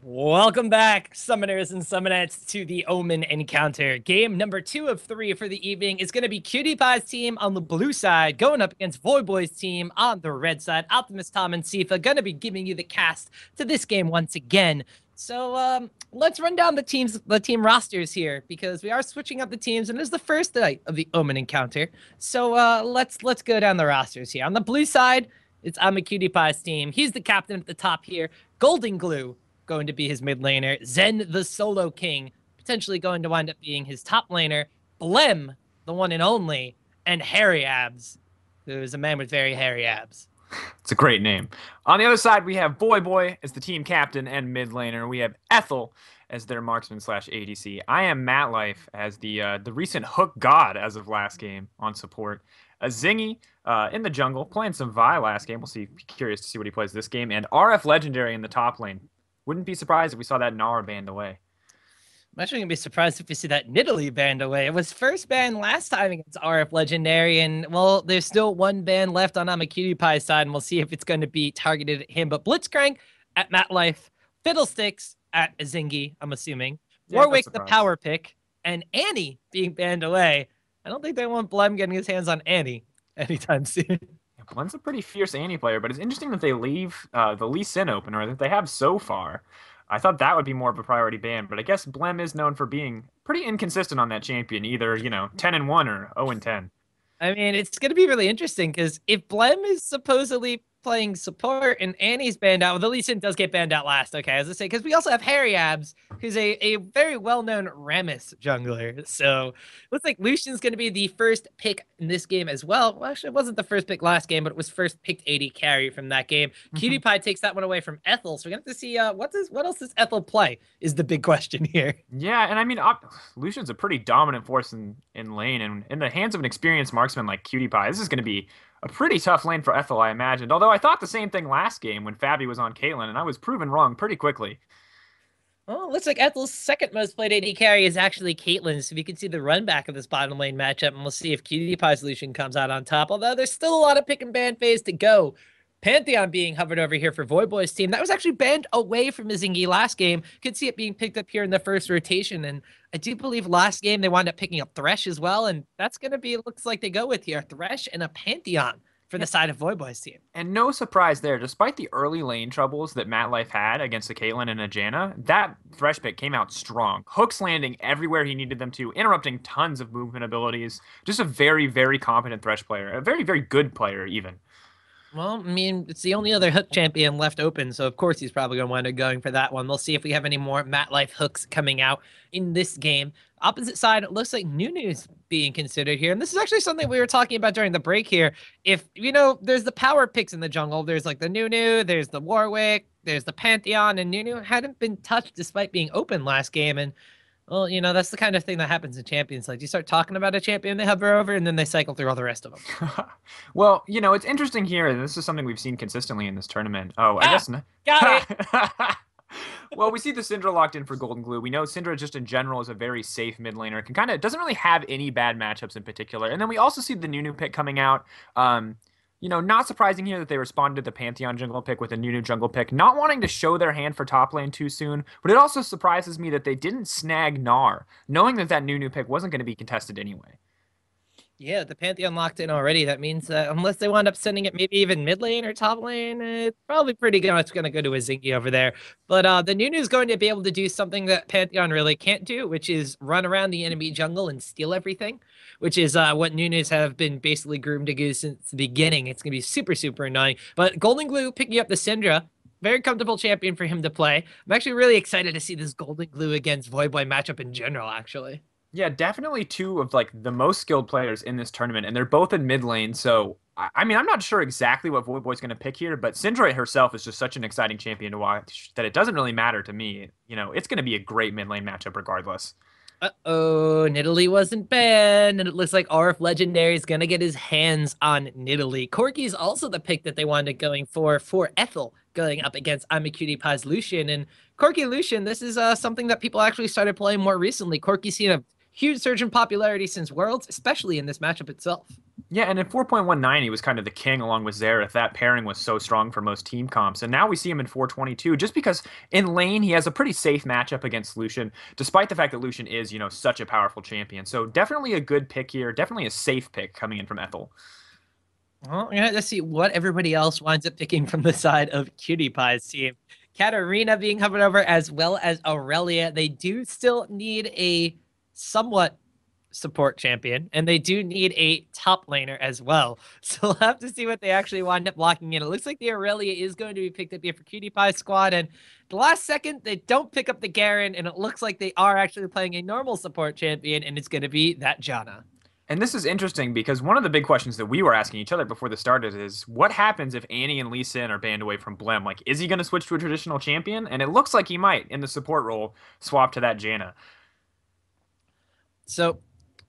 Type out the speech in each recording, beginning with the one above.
Welcome back, summoners and summonettes, to the Omen Encounter. Game number 2 of 3 for the evening is going to be Cutie Pie's team on the blue side, going up against Voyboy's team on the red side. Optimus, Tom, and Sifa going to be giving you the cast to this game once again. So let's run down the team rosters here, because we are switching up the teams, and this is the first night of the Omen Encounter. So let's go down the rosters here. On the blue side, it's Cutie Pie's team. He's the captain at the top here. Golden Glue going to be his mid laner. Zen, the solo king, potentially going to wind up being his top laner. Blem, the one and only, and Hairy Abs, who is a man with very hairy abs. It's a great name. On the other side, we have Voyboy as the team captain and mid laner. We have Ethel as their marksman slash ADC. I am Matlife as the recent hook god as of last game on support. A Zingy in the jungle, playing some Vi last game. We'll see. Curious to see what he plays this game. And RF Legendary in the top lane. Wouldn't be surprised if we saw that Gnar banned away. I'm actually going to be surprised if we see that Nidalee banned away. It was first banned last time against RF Legendary, and, well, there's still one ban left on Cutie Pie's side, and we'll see if it's going to be targeted at him. But Blitzcrank at Matlife, Fiddlesticks at Zingy, I'm assuming. Yeah, Warwick, the power pick, and Annie being banned away. I don't think they want Blem getting his hands on Annie anytime soon. Blem's a pretty fierce Annie player, but it's interesting that they leave the Lee Sin opener that they have so far. I thought that would be more of a priority ban, but I guess Blem is known for being pretty inconsistent on that champion, either, 10-1 or 0-10. I mean, it's going to be really interesting, because if Blem is supposedly playing support and Annie's banned out, well, the Lee Sin does get banned out last, okay, as I say, because we also have Hairy Abs, who's a very well-known Rammus jungler. So looks like Lucian's going to be the first pick in this game as well. Well, actually, it wasn't the first pick last game, but it was first picked AD carry from that game. Cutie Pie takes that one away from Ethel, so we're going to have to see what else does Ethel play is the big question here. Yeah, and I mean, Lucian's a pretty dominant force in lane, and in the hands of an experienced marksman like Cutie Pie, this is going to be a pretty tough lane for Ethel, I imagined. Although I thought the same thing last game when Fabi was on Caitlyn, and I was proven wrong pretty quickly. Well, it looks like Ethel's second most played AD carry is actually Caitlyn, so we can see the run back of this bottom lane matchup, and we'll see if Cutie Pie's Lucian comes out on top, although there's still a lot of pick and ban phase to go. Pantheon being hovered over here for Voyboy's team. That was actually banned away from Zingy last game. Could see it being picked up here in the first rotation, and I do believe last game they wound up picking up Thresh as well, and that's going to be, looks like they go with here, Thresh and a Pantheon for the side of Voyboy's team. And no surprise there, despite the early lane troubles that Matlife had against the Caitlyn and Ajana, that Thresh pick came out strong. Hooks landing everywhere he needed them to, interrupting tons of movement abilities. Just a very, very competent Thresh player. A very, very good player, even. Well, I mean, it's the only other hook champion left open, so of course he's probably going to wind up going for that one. We'll see if we have any more Matlife hooks coming out in this game. Opposite side, it looks like Nunu's being considered here, and this is actually something we were talking about during the break here. If, there's the power picks in the jungle. There's like the Nunu, there's the Warwick, there's the Pantheon, and Nunu hadn't been touched despite being open last game, and well, that's the kind of thing that happens in champions. Like, you start talking about a champion, they hover over, and then they cycle through all the rest of them. Well, it's interesting here. This is something we've seen consistently in this tournament. Oh, I guess not. Got it. Well, we see the Syndra locked in for Golden Glue. We know Syndra just in general is a very safe mid laner. Doesn't really have any bad matchups in particular. And then we also see the Nunu pick coming out. Not surprising here that they responded to the Pantheon jungle pick with a Nunu jungle pick, not wanting to show their hand for top lane too soon, but it also surprises me that they didn't snag Gnar, knowing that Nunu pick wasn't going to be contested anyway. Yeah, the Pantheon locked in already. That means that unless they wind up sending it maybe even mid lane or top lane, it's probably pretty good. It's going to go to a Zingy over there. But the Nunu is going to be able to do something that Pantheon really can't do, which is run around the enemy jungle and steal everything, which is what Nunus have been basically groomed to do since the beginning. It's going to be super, super annoying. But Golden Glue picking up the Syndra, very comfortable champion for him to play. I'm actually really excited to see this Golden Glue against Voyboy matchup in general, actually. Yeah, definitely two of the most skilled players in this tournament, and they're both in mid lane. So, I mean, I'm not sure exactly what Voyboy's going to pick here, but Syndra herself is just such an exciting champion to watch that it doesn't really matter to me. It's going to be a great mid lane matchup regardless. Uh-oh, Nidalee wasn't banned, and it looks like RF Legendary is going to get his hands on Nidalee. Corki's also the pick that they wanted going for Ethel, going up against Cutie Pie's Lucian. And Corki Lucian, this is something that people actually started playing more recently. Corki's seen a huge surge in popularity since Worlds, especially in this matchup itself. Yeah, and in 4.19, he was kind of the king along with Xerath. That pairing was so strong for most team comps. And now we see him in 422, just because in lane he has a pretty safe matchup against Lucian, despite the fact that Lucian is, such a powerful champion. So definitely a good pick here. Definitely a safe pick coming in from Ethel. Well, yeah, let's see what everybody else winds up picking from the side of Cutie Pie's team. Katarina being covered over as well as Aurelia. They do still need a somewhat support champion, and they do need a top laner as well. So we'll have to see what they actually wind up locking in. It looks like the Aurelia is going to be picked up here for Cutie Pie squad, and the last second they don't pick up the Garen, and it looks like they are actually playing a normal support champion, and it's going to be that Janna. And this is interesting because one of the big questions that we were asking each other before this started is what happens if Annie and Lee Sin are banned away from Blem? Like, is he going to switch to a traditional champion? And it looks like he might in the support role swap to that Janna. So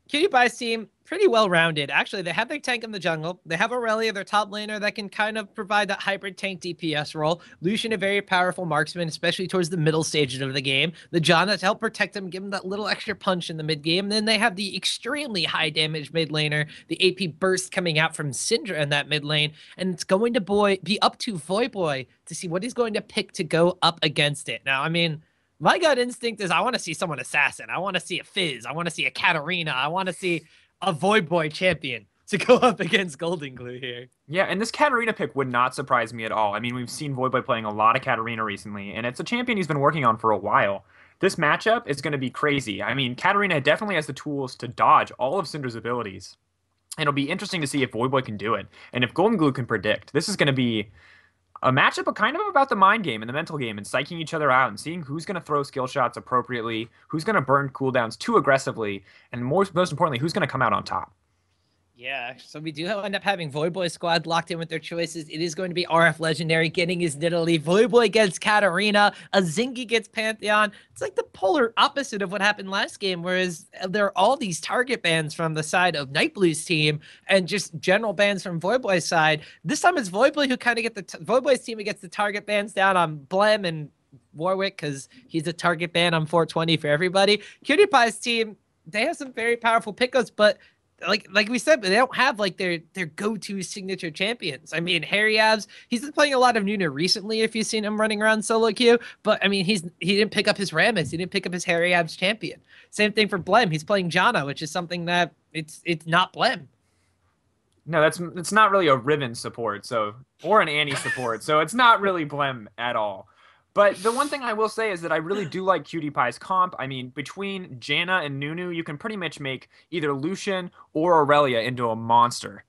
Cutie Pie's team, pretty well-rounded. Actually, they have their tank in the jungle. They have Aurelia, their top laner, that can kind of provide that hybrid tank DPS role. Lucian, a very powerful marksman, especially towards the middle stages of the game. The Janna to help protect him, give him that little extra punch in the mid-game. Then they have the extremely high damage mid laner, the AP burst coming out from Syndra in that mid lane. And it's going to be up to Voyboy to see what he's going to pick to go up against it. Now, I mean, my gut instinct is I want to see someone assassin. I want to see a Fizz. I want to see a Katarina. I want to see a Voyboy champion to go up against Golden Glue here. Yeah, and this Katarina pick would not surprise me at all. I mean, we've seen Voyboy playing a lot of Katarina recently, and it's a champion he's been working on for a while. This matchup is going to be crazy. I mean, Katarina definitely has the tools to dodge all of Syndra's abilities. It'll be interesting to see if Voyboy can do it, and if Golden Glue can predict. This is going to be a matchup kind of about the mind game and the mental game and psyching each other out and seeing who's going to throw skill shots appropriately, who's going to burn cooldowns too aggressively, and most importantly, who's going to come out on top. Yeah, so we do end up having Voyboy squad locked in with their choices. It is going to be RF Legendary getting his Nidalee. Voyboy gets Katarina. A Zingy gets Pantheon. It's like the polar opposite of what happened last game, whereas there are all these target bans from the side of Nightblue's team and just general bans from Voyboy's side. This time it's Voyboy who kind of get Voyboy's team who gets the target bans down on Blem and Warwick because he's a target ban on 420 for everybody. Cutie Pie's team, they have some very powerful pickups, but like we said, but they don't have like their go-to signature champions. I mean, Harry Abs, he's been playing a lot of Nuna recently if you've seen him running around solo queue, but I mean, he didn't pick up his Rammus, he didn't pick up his Harry Abs champion. Same thing for Blem, he's playing Janna, which is something that it's not Blem. No, it's not really a Riven support, so or an Annie support, so it's not really Blem at all. But the one thing I will say is that I really do like Cutie Pie's comp. I mean, between Janna and Nunu, you can pretty much make either Lucian or Aurelia into a monster.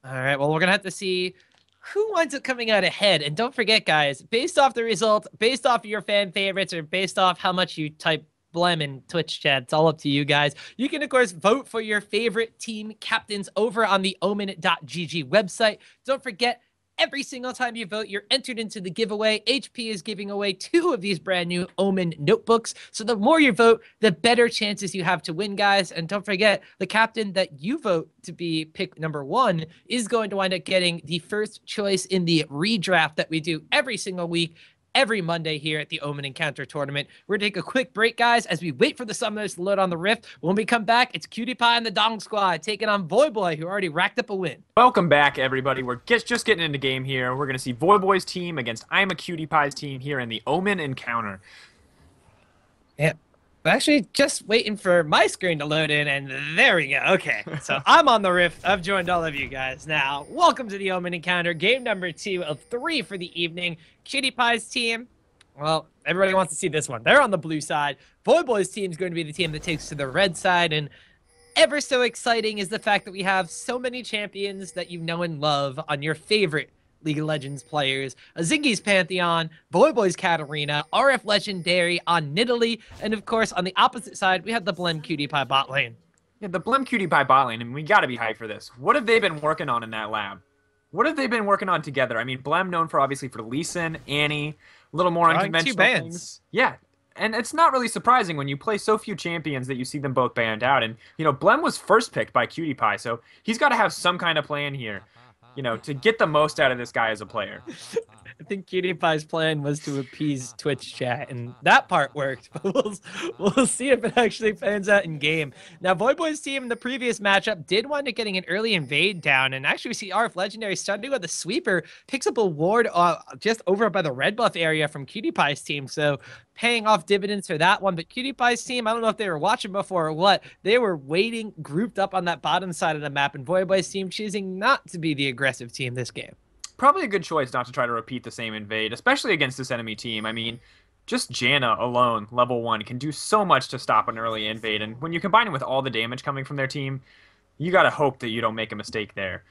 All right, well, we're going to have to see who winds up coming out ahead. And don't forget, guys, based off the result, based off of your fan favorites, or based off how much you type Blem in Twitch chat, it's all up to you guys. You can, of course, vote for your favorite team captains over on the omen.gg website. Don't forget, every single time you vote, you're entered into the giveaway. HP is giving away 2 of these brand new Omen notebooks. So the more you vote, the better chances you have to win, guys. And don't forget, the captain that you vote to be pick number 1 is going to wind up getting the first choice in the redraft that we do every single week, every Monday here at the OMEN Encounter tournament. We're going to take a quick break, guys, as we wait for the summoners to load on the Rift. When we come back, it's Cutie Pie and the Dong Squad taking on Voyboy, who already racked up a win. Welcome back, everybody. We're just getting into game here. We're going to see Voyboy's team against I'm a Cutie Pie's team here in the OMEN Encounter. Yeah. Actually, just waiting for my screen to load in, and there we go. Okay, so I'm on the Rift. I've joined all of you guys now. Welcome to the Omen Encounter, game number 2 of 3 for the evening. Cutie Pie's team, well, everybody wants to see this one. They're on the blue side. Voyboy's team is going to be the team that takes to the red side, and ever so exciting is the fact that we have so many champions that you know and love on your favorite League of Legends players. Zingy's Pantheon, Voyboy's Katarina, RF Legendary on Nidalee, and of course, on the opposite side, we have the Blem Cutie Pie bot lane. Yeah, the Blem Cutie Pie bot lane, and we got to be hyped for this. What have they been working on in that lab? What have they been working on together? I mean, Blem known for obviously for Lee Sin, Annie, a little more unconventional 2 bans. things. Yeah, and it's not really surprising when you play so few champions that you see them both banned out. And, Blem was first picked by Cutie Pie, so he's got to have some kind of plan here, to get the most out of this guy as a player. I think Cutie Pie's plan was to appease Twitch chat, and that part worked. But we'll see if it actually pans out in game. Now, Voyboy's team in the previous matchup did wind up getting an early invade down, and actually we see RF Legendary starting with a sweeper, picks up a ward just over by the red buff area from Cutie Pie's team. So paying off dividends for that one. But Cutie Pie's team, I don't know if they were watching before or what, they were waiting, grouped up on that bottom side of the map, and Voyboy's team choosing not to be the aggressive team this game. Probably a good choice not to try to repeat the same invade, especially against this enemy team. I mean, just Janna alone, level 1, can do so much to stop an early invade, and when you combine it with all the damage coming from their team, you gotta hope that you don't make a mistake there.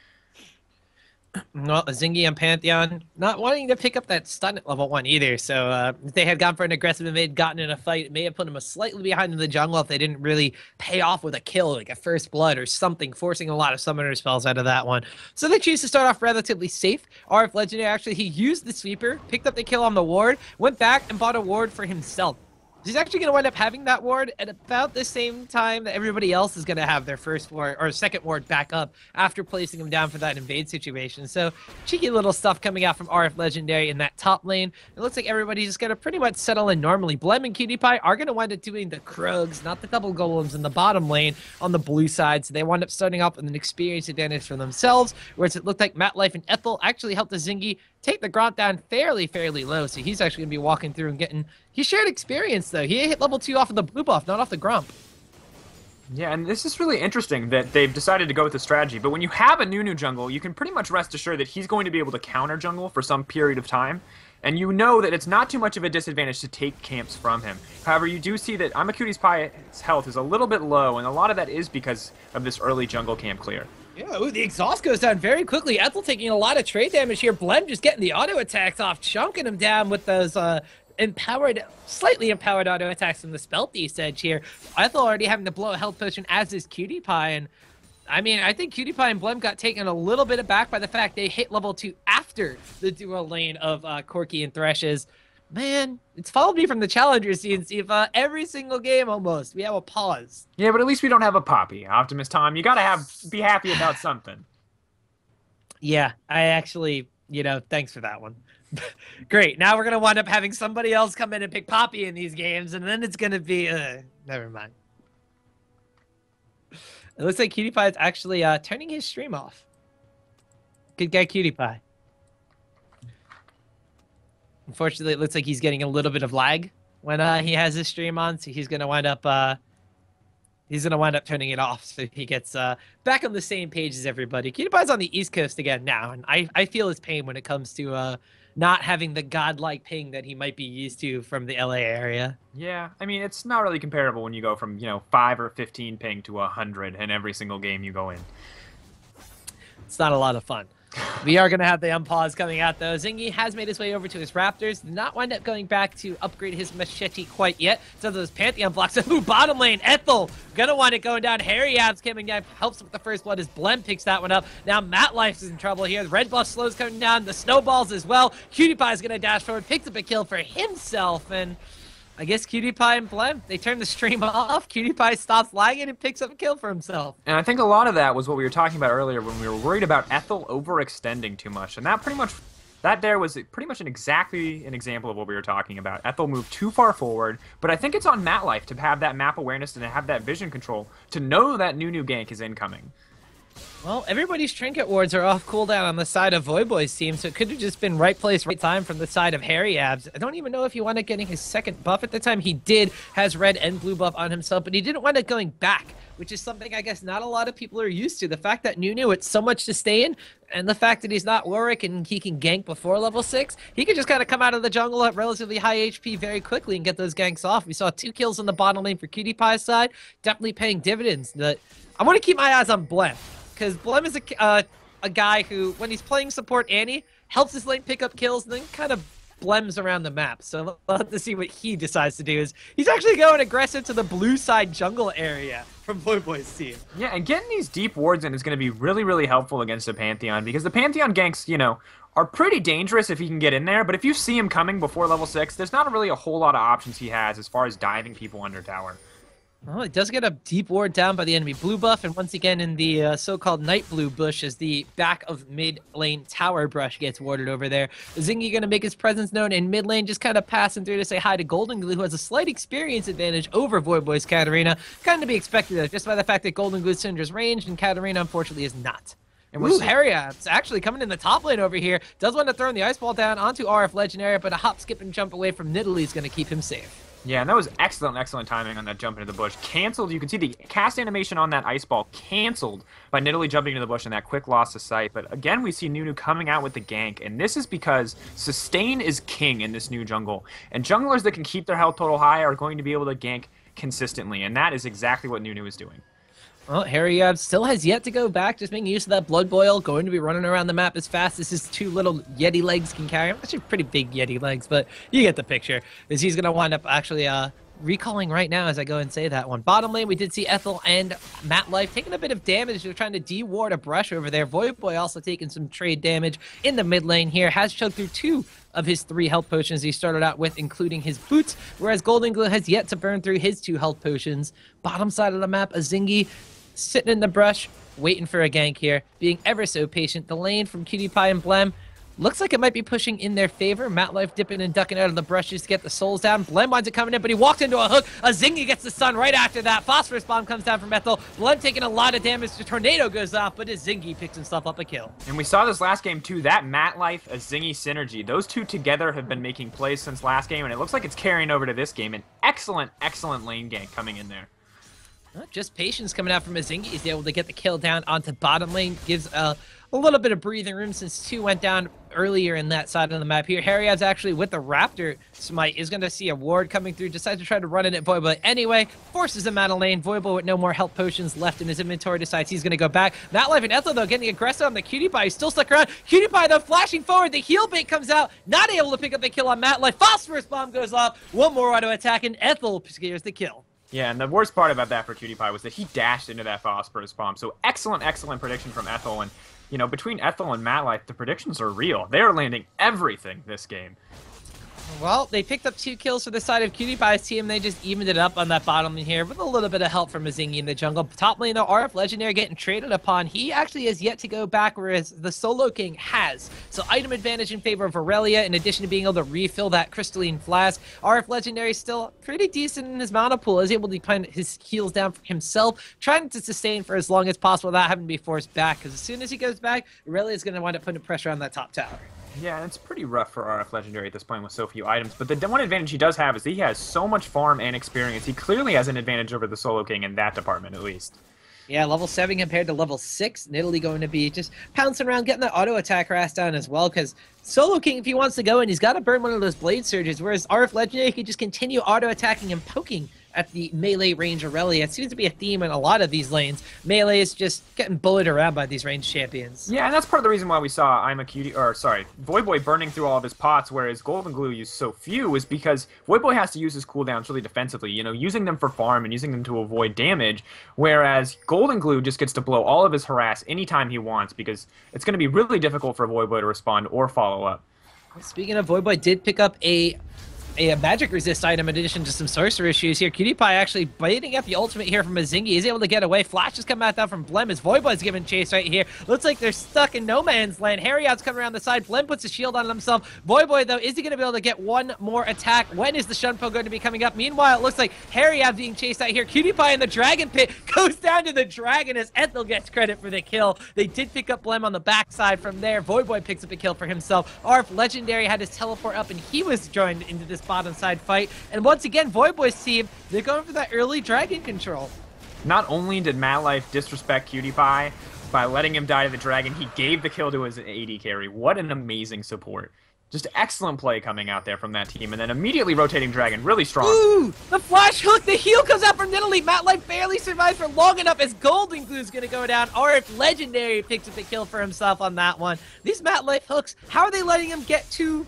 Well, Zingy and Pantheon not wanting to pick up that stun at level 1 either. So if they had gone for an aggressive invade, gotten in a fight, it may have put them slightly behind in the jungle if they didn't really pay off with a kill, like a first blood or something, forcing a lot of summoner spells out of that one. So they choose to start off relatively safe. RF Legendary, actually, he used the sweeper, picked up the kill on the ward, went back and bought a ward for himself. He's actually going to wind up having that ward at about the same time that everybody else is going to have their first ward or second ward back up after placing him down for that invade situation. So cheeky little stuff coming out from RF Legendary in that top lane. It looks like everybody's just going to pretty much settle in normally. Blem and Cutie Pie are going to wind up doing the Krugs, not the double golems in the bottom lane on the blue side. So they wind up starting off with an experience advantage for themselves, whereas it looked like Matt Life and Ethel actually helped the Zingy take the Gromp down fairly low. So he's actually going to be walking through and getting... He shared experience, though. He hit level 2 off of the blue buff, not off the Gromp. Yeah, and this is really interesting that they've decided to go with this strategy. But when you have a Nunu jungle, you can pretty much rest assured that he's going to be able to counter jungle for some period of time. And you know that it's not too much of a disadvantage to take camps from him. However, you do see that Cutie Pie's health is a little bit low, and a lot of that is because of this early jungle camp clear. Yeah, ooh, the exhaust goes down very quickly. Ethel taking a lot of trade damage here. Blem just getting the auto attacks off, chunking him down with those slightly empowered auto attacks from the spell thief's edge here. Ethel already having to blow a health potion, as is Cutie Pie, and I mean, I think Cutie Pie and Blem got taken a little bit aback by the fact they hit level 2 after the dual lane of Corki and Threshes. Man, it's followed me from the challenger scene, Steve. Every single game almost, we have a pause. Yeah, but at least we don't have a Poppy. Optimus Tom, you gotta be happy about something. Yeah, I actually, thanks for that one. Great, now we're going to wind up having somebody else come in and pick Poppy in these games, and then it's going to be, never mind. It looks like Cutie Pie is actually turning his stream off. Good guy, Cutie Pie. Unfortunately, it looks like he's getting a little bit of lag when he has his stream on, so he's gonna wind up turning it off so he gets back on the same page as everybody. Cutie Pie's on the East Coast again now, and I feel his pain when it comes to not having the godlike ping that he might be used to from the LA area. Yeah, I mean, it's not really comparable when you go from 5 or 15 ping to 100 in every single game you go in. It's not a lot of fun. We are going to have the unpause coming out, though. Zingy has made his way over to his Raptors. Did not wind up going back to upgrade his machete quite yet. So those Pantheon blocks. Ooh, bottom lane. Ethel going to wind up going down. Harry Abs coming down. Helps with the first blood as Blem picks that one up. Now Matt Life is in trouble here. The red buff slows coming down. The snowballs as well. Cutie Pie is going to dash forward. Picks up a kill for himself. And I guess Cutie Pie and Blem, they turn the stream off. Cutie Pie stops lagging and picks up a kill for himself. And I think a lot of that was what we were talking about earlier when we were worried about Ethel overextending too much. And that was pretty much exactly an example of what we were talking about. Ethel moved too far forward, but I think it's on Matt Life to have that map awareness and to have that vision control to know that Nunu gank is incoming. Well, everybody's trinket wards are off cooldown on the side of Voyboy's team, so it could have just been right place, right time from the side of Harry Abs. I don't even know if he wound up getting his second buff at the time. He did, has red and blue buff on himself, but he didn't wind up going back, which is something I guess not a lot of people are used to. The fact that Nunu, it's so much to stay in, and the fact that he's not Warwick and he can gank before level 6, he could just kind of come out of the jungle at relatively high HP very quickly and get those ganks off. We saw 2 kills on the bottom lane for Cutie Pie's side, definitely paying dividends. I want to keep my eyes on Blem, because Blem is a guy who, when he's playing support Annie, helps his lane pick up kills and then kind of blems around the map. So we'll have to see what he decides to do. He's actually going aggressive to the blue side jungle area from Voyboy's team. Yeah, and getting these deep wards in is going to be really, really helpful against the Pantheon, because the Pantheon ganks, are pretty dangerous if he can get in there, but if you see him coming before level 6, there's not really a whole lot of options he has as far as diving people under tower. Well, it does get a deep ward down by the enemy blue buff, and once again in the so-called night blue bush as the back of mid lane tower brush gets warded over there. Zingy going to make his presence known in mid lane, just kind of passing through to say hi to Golden Glue, who has a slight experience advantage over Voyboy's Katarina. Kind of to be expected, though, just by the fact that Golden Glue's Syndra's ranged, and Katarina, unfortunately, is not. And we're Harriet's actually coming in the top lane over here. Does want to throw the ice ball down onto RF Legendary, but a hop, skip, and jump away from Nidalee is going to keep him safe. Yeah, and that was excellent timing on that jump into the bush. Canceled, you can see the cast animation on that ice ball canceled by Nidalee jumping into the bush and that quick loss of sight. But again, we see Nunu coming out with the gank, and this is because sustain is king in this new jungle. And junglers that can keep their health total high are going to be able to gank consistently, and that is exactly what Nunu is doing. Well, Harry still has yet to go back, just making use of that Blood Boil, going to be running around the map as fast as his two little Yeti legs can carry him. Actually, pretty big Yeti legs, but you get the picture. As he's going to wind up actually recalling right now as I go and say that one. Bottom lane, we did see Ethel and Matt Life taking a bit of damage. They're trying to de-ward a brush over there. Voyboy also taking some trade damage in the mid lane here. Has choked through 2 of his 3 health potions he started out with, including his boots, whereas Golden Glue has yet to burn through his 2 health potions. Bottom side of the map, a Zingy sitting in the brush, waiting for a gank here, being ever so patient. The lane from Cutie Pie and Blem looks like it might be pushing in their favor. Matt Life dipping and ducking out of the brush just to get the souls down. Blem winds up coming in, but he walked into a hook. A Zingy gets the stun right after that. Phosphorus bomb comes down from Ethel. Blem taking a lot of damage. The tornado goes off, but his Zingy picks himself up a kill. And we saw this last game too, that Matt Life, a Zingy synergy. Those two together have been making plays since last game, and it looks like it's carrying over to this game. An excellent lane gank coming in there. Just patience coming out from Zingy. He's able to get the kill down onto bottom lane. Gives a little bit of breathing room since 2 went down earlier in that side of the map here. Harriet's actually with the Raptor Smite is going to see a ward coming through. Decides to try to run it at Voyboy anyway. Forces him out of lane. Voyboy with no more health potions left in his inventory decides he's going to go back. Matt Life and Ethel, though, getting aggressive on the Cutie Pie. He's still stuck around. Cutie Pie, though, flashing forward. The heal bait comes out. Not able to pick up the kill on Matt Life. Phosphorus bomb goes off. One more auto attack, and Ethel scares the kill. Yeah, and the worst part about that for Cutie Pie was that he dashed into that Phosphorus bomb. So excellent prediction from Ethel. And, you know, between Ethel and Matt Life, the predictions are real. They are landing everything this game. Well, they picked up 2 kills for the side of Cutie Pie's team. They just evened it up on that bottom lane here with a little bit of help from Zingy in the jungle. Top lane, though, RF Legendary getting traded upon. He actually has yet to go back, whereas the Solo King has. So item advantage in favor of Aurelia, in addition to being able to refill that crystalline flask. RF Legendary still pretty decent in his mana pool, is able to find his heals down for himself, trying to sustain for as long as possible without having to be forced back, because as soon as he goes back, Aurelia is going to wind up putting pressure on that top tower. Yeah, it's pretty rough for RF Legendary at this point with so few items, but the one advantage he does have is that he has so much farm and experience. He clearly has an advantage over the Solo King in that department, at least. Yeah, level 7 compared to level 6. Nidalee going to be just pouncing around, getting that auto attack harass down as well, because Solo King, if he wants to go in, he's got to burn one of those blade surges, whereas RF Legendary can just continue auto attacking and poking at the melee range Aurelia. It seems to be a theme in a lot of these lanes. Melee is just getting bullied around by these ranged champions. Yeah, and that's part of the reason why we saw Voyboy burning through all of his pots, whereas Golden Glue used so few, is because Voyboy has to use his cooldowns really defensively, you know, using them for farm and using them to avoid damage, whereas Golden Glue just gets to blow all of his harass anytime he wants, because it's going to be really difficult for Voyboy to respond or follow up. Speaking of, Voyboy did pick up a magic resist item in addition to some sorcerer issues here. Cutie Pie actually baiting up the ultimate here from a Zingy. He's able to get away. Flash is coming out down from Blem as Voyboy's giving chase right here. Looks like they're stuck in no man's land. Harriet's coming around the side. Blem puts a shield on himself. Voyboy, though, is he going to be able to get one more attack? When is the Shunpo going to be coming up? Meanwhile, it looks like Harriet being chased out here. Cutie Pie in the dragon pit goes down to the dragon as Ethel gets credit for the kill. They did pick up Blem on the backside from there. Voyboy picks up a kill for himself. RF Legendary had his teleport up and he was joined into this bottom side fight. And once again, Voyboy's team, they're going for that early dragon control. Not only did Matt Life disrespect Cutie Pie by letting him die to the dragon, he gave the kill to his AD carry. What an amazing support. Just excellent play coming out there from that team, and then immediately rotating dragon, really strong. Ooh, the flash hook, the heal comes out from Nidalee. Matt Life barely survives for long enough as Golden Glue's gonna go down. RF Legendary picks up the kill for himself on that one. These Matt Life hooks, how are they letting him get to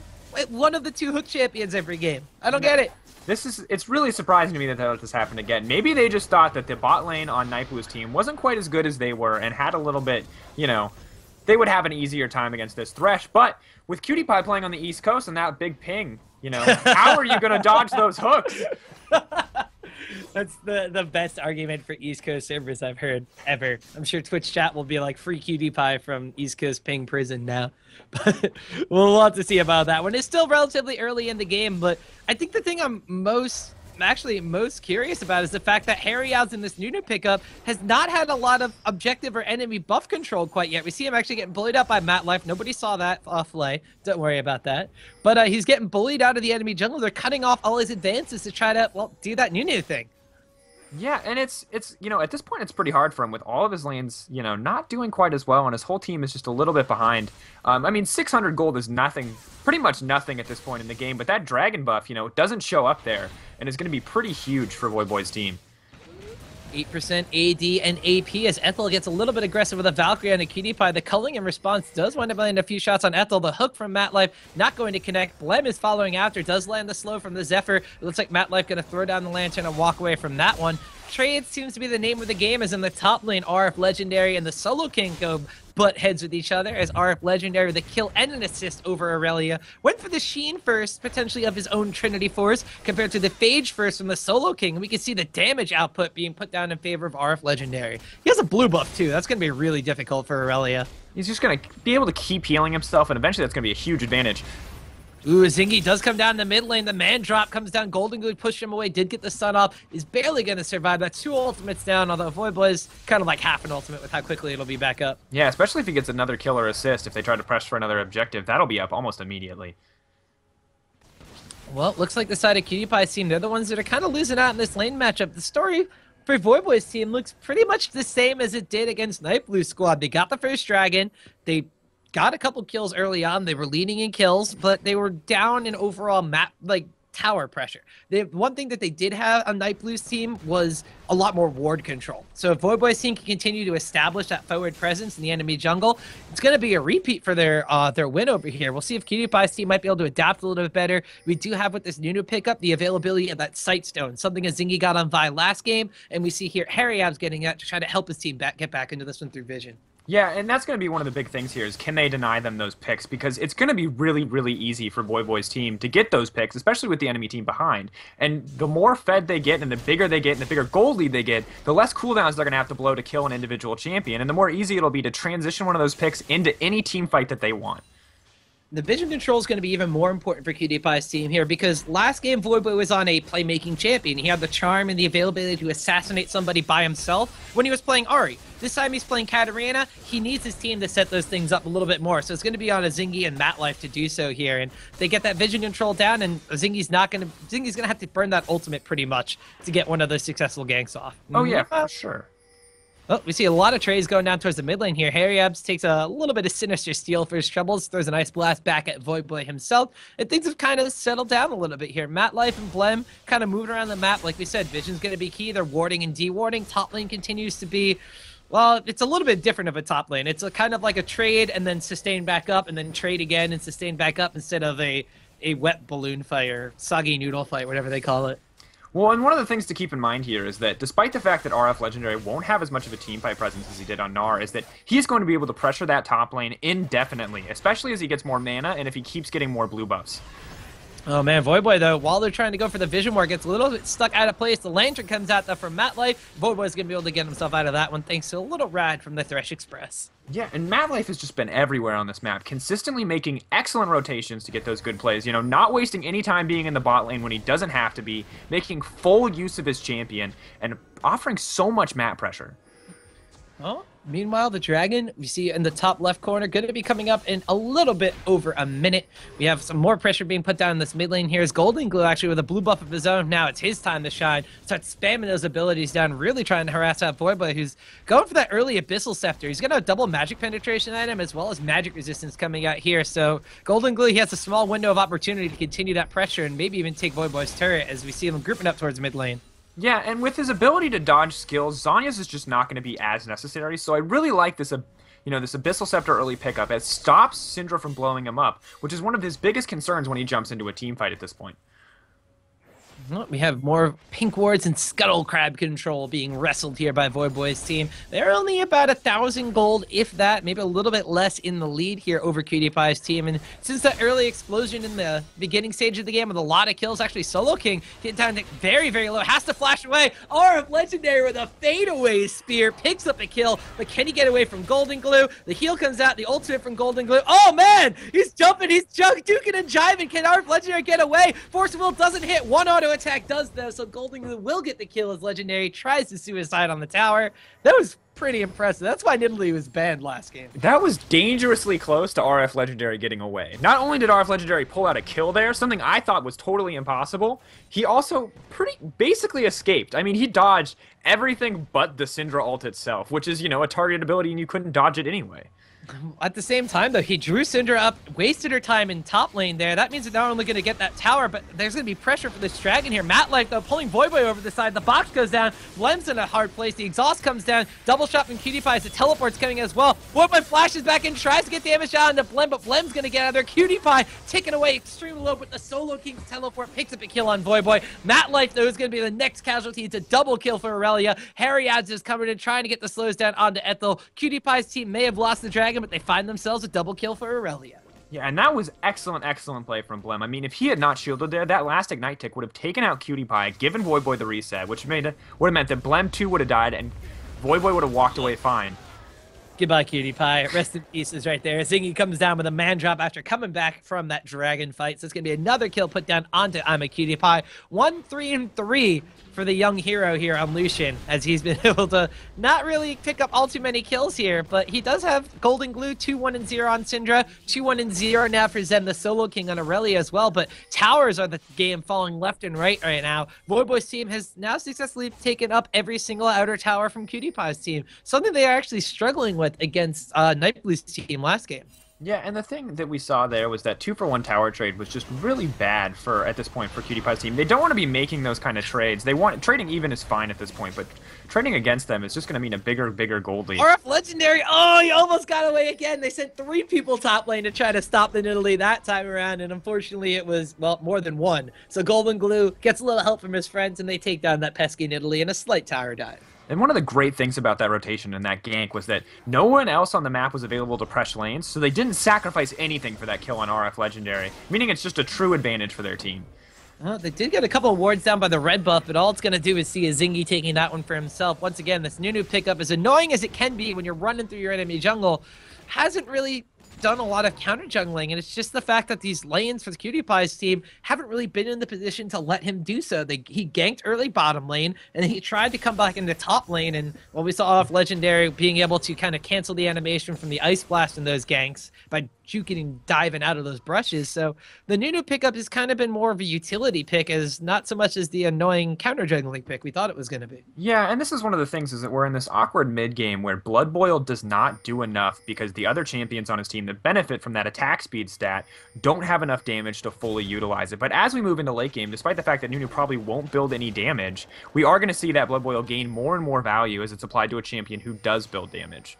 one of the 2 hook champions every game? I don't get it. It's really surprising to me that this happened again. Maybe they just thought that the bot lane on Night Blue's team wasn't quite as good as they were and had a little bit, you know, they would have an easier time against this Thresh. But with Cutie Pie playing on the East Coast and that big ping, you know, how are you going to dodge those hooks? That's the best argument for East Coast servers I've heard ever. I'm sure Twitch chat will be like free cutie pie from East Coast ping prison now. But we'll have to see about that one. It's still relatively early in the game, but I think the thing I'm actually most curious about is the fact that Harry Al's in this Nunu pickup has not had a lot of objective or enemy buff control quite yet. We see him actually getting bullied out by Matt Life. Nobody saw that off lay. Don't worry about that. But he's getting bullied out of the enemy jungle. They're cutting off all his advances to try to, well, do that Nunu thing. Yeah, and it's at this point it's pretty hard for him with all of his lanes, not doing quite as well, and his whole team is just a little bit behind. I mean, 600 gold is nothing, pretty much nothing at this point in the game, but that dragon buff, doesn't show up there, and is going to be pretty huge for Voyboy's team. 8% AD and AP as Ethel gets a little bit aggressive with a Valkyrie and a cutie pie. The culling in response does wind up landing a few shots on Ethel. The hook from Matlife not going to connect. Blem is following after, does land the slow from the Zephyr. It looks like Matlife going to throw down the lantern and walk away from that one. Trade seems to be the name of the game, as in the top lane, RF Legendary and the Solo King go butt heads with each other, as RF Legendary with a kill and an assist over Aurelia went for the Sheen first, potentially of his own Trinity Force, compared to the Phage first from the Solo King. We can see the damage output being put down in favor of RF Legendary. He has a blue buff too. That's going to be really difficult for Aurelia. He's just going to be able to keep healing himself, and eventually that's going to be a huge advantage. Ooh, Zingy does come down the mid lane. The man drop comes down. Golden Glue pushed him away. Did get the stun off. Is barely going to survive. That's 2 ultimates down, although Voyboy's kind of like half an ultimate with how quickly it'll be back up. Yeah, especially if he gets another kill or assist. If they try to press for another objective, that'll be up almost immediately. Well, looks like the side of Cutie Pie's team, they're the ones that are kind of losing out in this lane matchup. The story for Voyboy's team looks pretty much the same as it did against Night Blue Squad. They got the first dragon. They got a couple kills early on. They were leading in kills, but they were down in overall map, like, tower pressure. One thing that they did have on Night Blue's team was a lot more ward control. So if Voyboy's team can continue to establish that forward presence in the enemy jungle, it's going to be a repeat for their win over here. We'll see if Cutie Pie's team might be able to adapt a little bit better. We do have with this Nunu pickup the availability of that Sight Stone, something that Zingy got on Vi last game, and we see here Harry Abs getting that to try to help his team get back into this one through vision. Yeah, and that's going to be one of the big things here is can they deny them those picks? Because it's going to be really, really easy for Voyboy's team to get those picks, especially with the enemy team behind. And the more fed they get and the bigger they get and the bigger gold lead they get, the less cooldowns they're going to have to blow to kill an individual champion. And the more easy it'll be to transition one of those picks into any team fight that they want. The vision control is going to be even more important for Cutie Pie's team here, because last game Voyboy was on a playmaking champion. He had the charm and the availability to assassinate somebody by himself when he was playing Ahri. This time he's playing Katarina. He needs his team to set those things up a little bit more. So it's going to be on a Zingy and Matlife to do so here. And they get that vision control down, and Zingy's going to have to burn that ultimate pretty much to get one of those successful ganks off. Oh yeah, for sure. Oh, we see a lot of trades going down towards the mid lane here. Harry Abs takes a little bit of Sinister Steel for his troubles, throws a nice blast back at Voyboy himself, and things have kind of settled down a little bit here. Matlife and Blem kind of moving around the map. Like we said, Vision's going to be key. They're warding and dewarding. Top lane continues to be, well, it's a little bit different of a top lane. It's a kind of like a trade and then sustain back up and then trade again and sustain back up instead of a wet balloon fight or soggy noodle fight, whatever they call it. Well, and one of the things to keep in mind here is that despite the fact that RF Legendary won't have as much of a team fight presence as he did on Gnar, is that he's going to be able to pressure that top lane indefinitely, especially as he gets more mana and if he keeps getting more blue buffs. Oh man, Voyboy though, while they're trying to go for the Vision War, gets a little bit stuck out of place. The Lantern comes out though from Matlife. Voyboy's going to be able to get himself out of that one thanks to a little rad from the Thresh Express. Yeah, and Matlife has just been everywhere on this map, consistently making excellent rotations to get those good plays. Not wasting any time being in the bot lane when he doesn't have to be, making full use of his champion, and offering so much map pressure. Oh, meanwhile, the Dragon, we see in the top left corner, going to be coming up in a little bit over a minute. We have some more pressure being put down in this mid lane here. Is Golden Glue actually with a blue buff of his own. Now it's his time to shine. Start spamming those abilities down, really trying to harass out Voyboy, who's going for that early Abyssal Scepter. He's going to have double magic penetration item as well as magic resistance coming out here. So Golden Glue, he has a small window of opportunity to continue that pressure and maybe even take Voyboy's turret as we see him grouping up towards mid lane. Yeah, and with his ability to dodge skills, Zhonya's is just not going to be as necessary, so I really like this, this Abyssal Scepter early pickup. It stops Syndra from blowing him up, which is one of his biggest concerns when he jumps into a team fight at this point. Well, we have more pink wards and scuttle crab control being wrestled here by Voyboy's team. They're only about 1,000 gold, if that, maybe a little bit less in the lead here over PewDiePie's team. And since that early explosion in the beginning stage of the game with a lot of kills, actually Solo King getting down to very, very low, has to flash away. RF Legendary with a fadeaway spear, picks up a kill, but can he get away from Golden Glue? The heal comes out, the ultimate from Golden Glue. Oh man, he's jumping, he's duking and jiving. Can RF Legendary get away? Force of Will doesn't hit, one auto attack does though, so Golden Glue will get the kill as Legendary tries to suicide on the tower. That was pretty impressive. That's why Nidalee was banned last game. That was dangerously close to RF Legendary getting away. Not only did RF Legendary pull out a kill there, something I thought was totally impossible, he also basically escaped. I mean, he dodged everything but the Syndra ult itself, which is, you know, a targeted ability and you couldn't dodge it anyway. At the same time, though, he drew Syndra up, wasted her time in top lane there. That means they're not only going to get that tower, but there's going to be pressure for this dragon here. MattLife, though, pulling Voyboy over the side. The box goes down. Blem's in a hard place. The exhaust comes down. Double shot from PewDiePie. The teleport's coming as well. Voyboy flashes back in, tries to get damage out into Blem, but Blem's going to get out of there. PewDiePie taken away extremely low, but the Solo King's teleport picks up a kill on Voyboy. MattLife, though, is going to be the next casualty. It's a double kill for Aurelia. Harry Adds is coming in, trying to get the slows down onto Ethel. PewDiePie's team may have lost the dragon, but they find themselves a double kill for Aurelia. Yeah, and that was excellent, excellent play from Blem. I mean, if he had not shielded there, that last Ignite tick would have taken out PewDiePie, given Voyboy the reset, which would have meant that Blem too would have died, and Voyboy would have walked away fine. Goodbye, PewDiePie. Rest in pieces right there. Zingy comes down with a man drop after coming back from that dragon fight. So it's going to be another kill put down onto imaqtpie. 1, 3, and 3 for the young hero here on Lucian, as he's been able to not really pick up all too many kills here, but he does have Golden Glue, 2-1 and 0 on Syndra, 2-1 and 0 now for Zen, the Solo King on Aurelia as well, but towers are the game falling left and right now. Voyboy's team has now successfully taken up every single outer tower from PewDiePie's team, something they are actually struggling with against Nightblue's team last game. Yeah, and the thing that we saw there was that 2-for-1 tower trade was just really bad at this point for PewDiePie's team. They don't want to be making those kind of trades. Trading even is fine at this point, but trading against them is just going to mean a bigger gold lead. RF Legendary, oh, he almost got away again. They sent 3 people top lane to try to stop the Nidalee that time around, and unfortunately it was, well, more than one. So Golden Glue gets a little help from his friends, and they take down that pesky Nidalee in a slight tower dive. And one of the great things about that rotation and that gank was that no one else on the map was available to press lanes, so they didn't sacrifice anything for that kill on RF Legendary, meaning it's just a true advantage for their team. They did get a couple of wards down by the red buff, but all it's going to do is see a Zingy taking that one for himself. Once again, this Nunu pickup, as annoying as it can be when you're running through your enemy jungle, hasn't really done a lot of counter jungling, and it's just the fact that these lanes for the PewDiePie's team haven't really been in the position to let him do so. He ganked early bottom lane, and he tried to come back into top lane, and well, we saw off Legendary being able to kind of cancel the animation from the Ice Blast in those ganks by juking and diving out of those brushes. So the Nunu pickup has kind of been more of a utility pick, as not so much as the annoying counter jungling pick we thought it was going to be. Yeah, and this is one of the things, is that we're in this awkward mid game where Blood Boil does not do enough because the other champions on his team that benefit from that attack speed stat don't have enough damage to fully utilize it. But as we move into late game, despite the fact that Nunu probably won't build any damage, we are going to see that Blood Boil gain more and more value as it's applied to a champion who does build damage.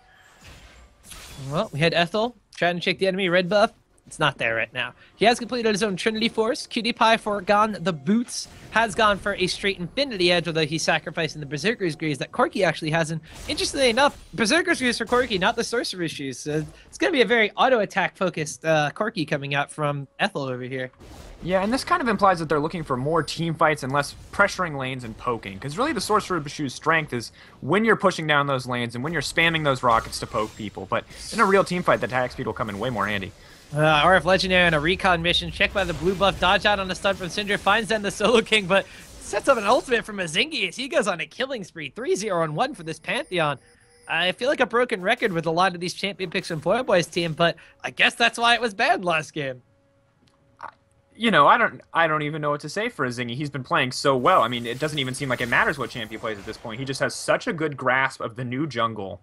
Well, we had Ethel trying to check the enemy red buff. It's not there right now. He has completed his own Trinity Force. PewDiePie forgone the boots, has gone for a straight Infinity Edge, although he's sacrificing the Berserker's Greaves that Corki actually has. And interestingly enough, Berserker's Greaves for Corki, not the Sorcerer's Shoes. So it's going to be a very auto-attack focused Corki coming out from Ethel over here. Yeah, and this kind of implies that they're looking for more team fights and less pressuring lanes and poking, because really the Sorcerer's Shoe's strength is when you're pushing down those lanes and when you're spamming those rockets to poke people, but in a real team fight, the attack speed will come in way more handy. RF Legendary on a recon mission, checked by the blue buff, dodge out on a stun from Syndra, finds then the Solo King, but sets up an ultimate from a Zingy as he goes on a killing spree. 3-0-1 for this Pantheon. I feel like a broken record with a lot of these champion picks from Voyboy's team, but I guess that's why it was bad last game. You know, I don't even know what to say for a Zingy. He's been playing so well. I mean, it doesn't even seem like it matters what champion plays at this point. He just has such a good grasp of the new jungle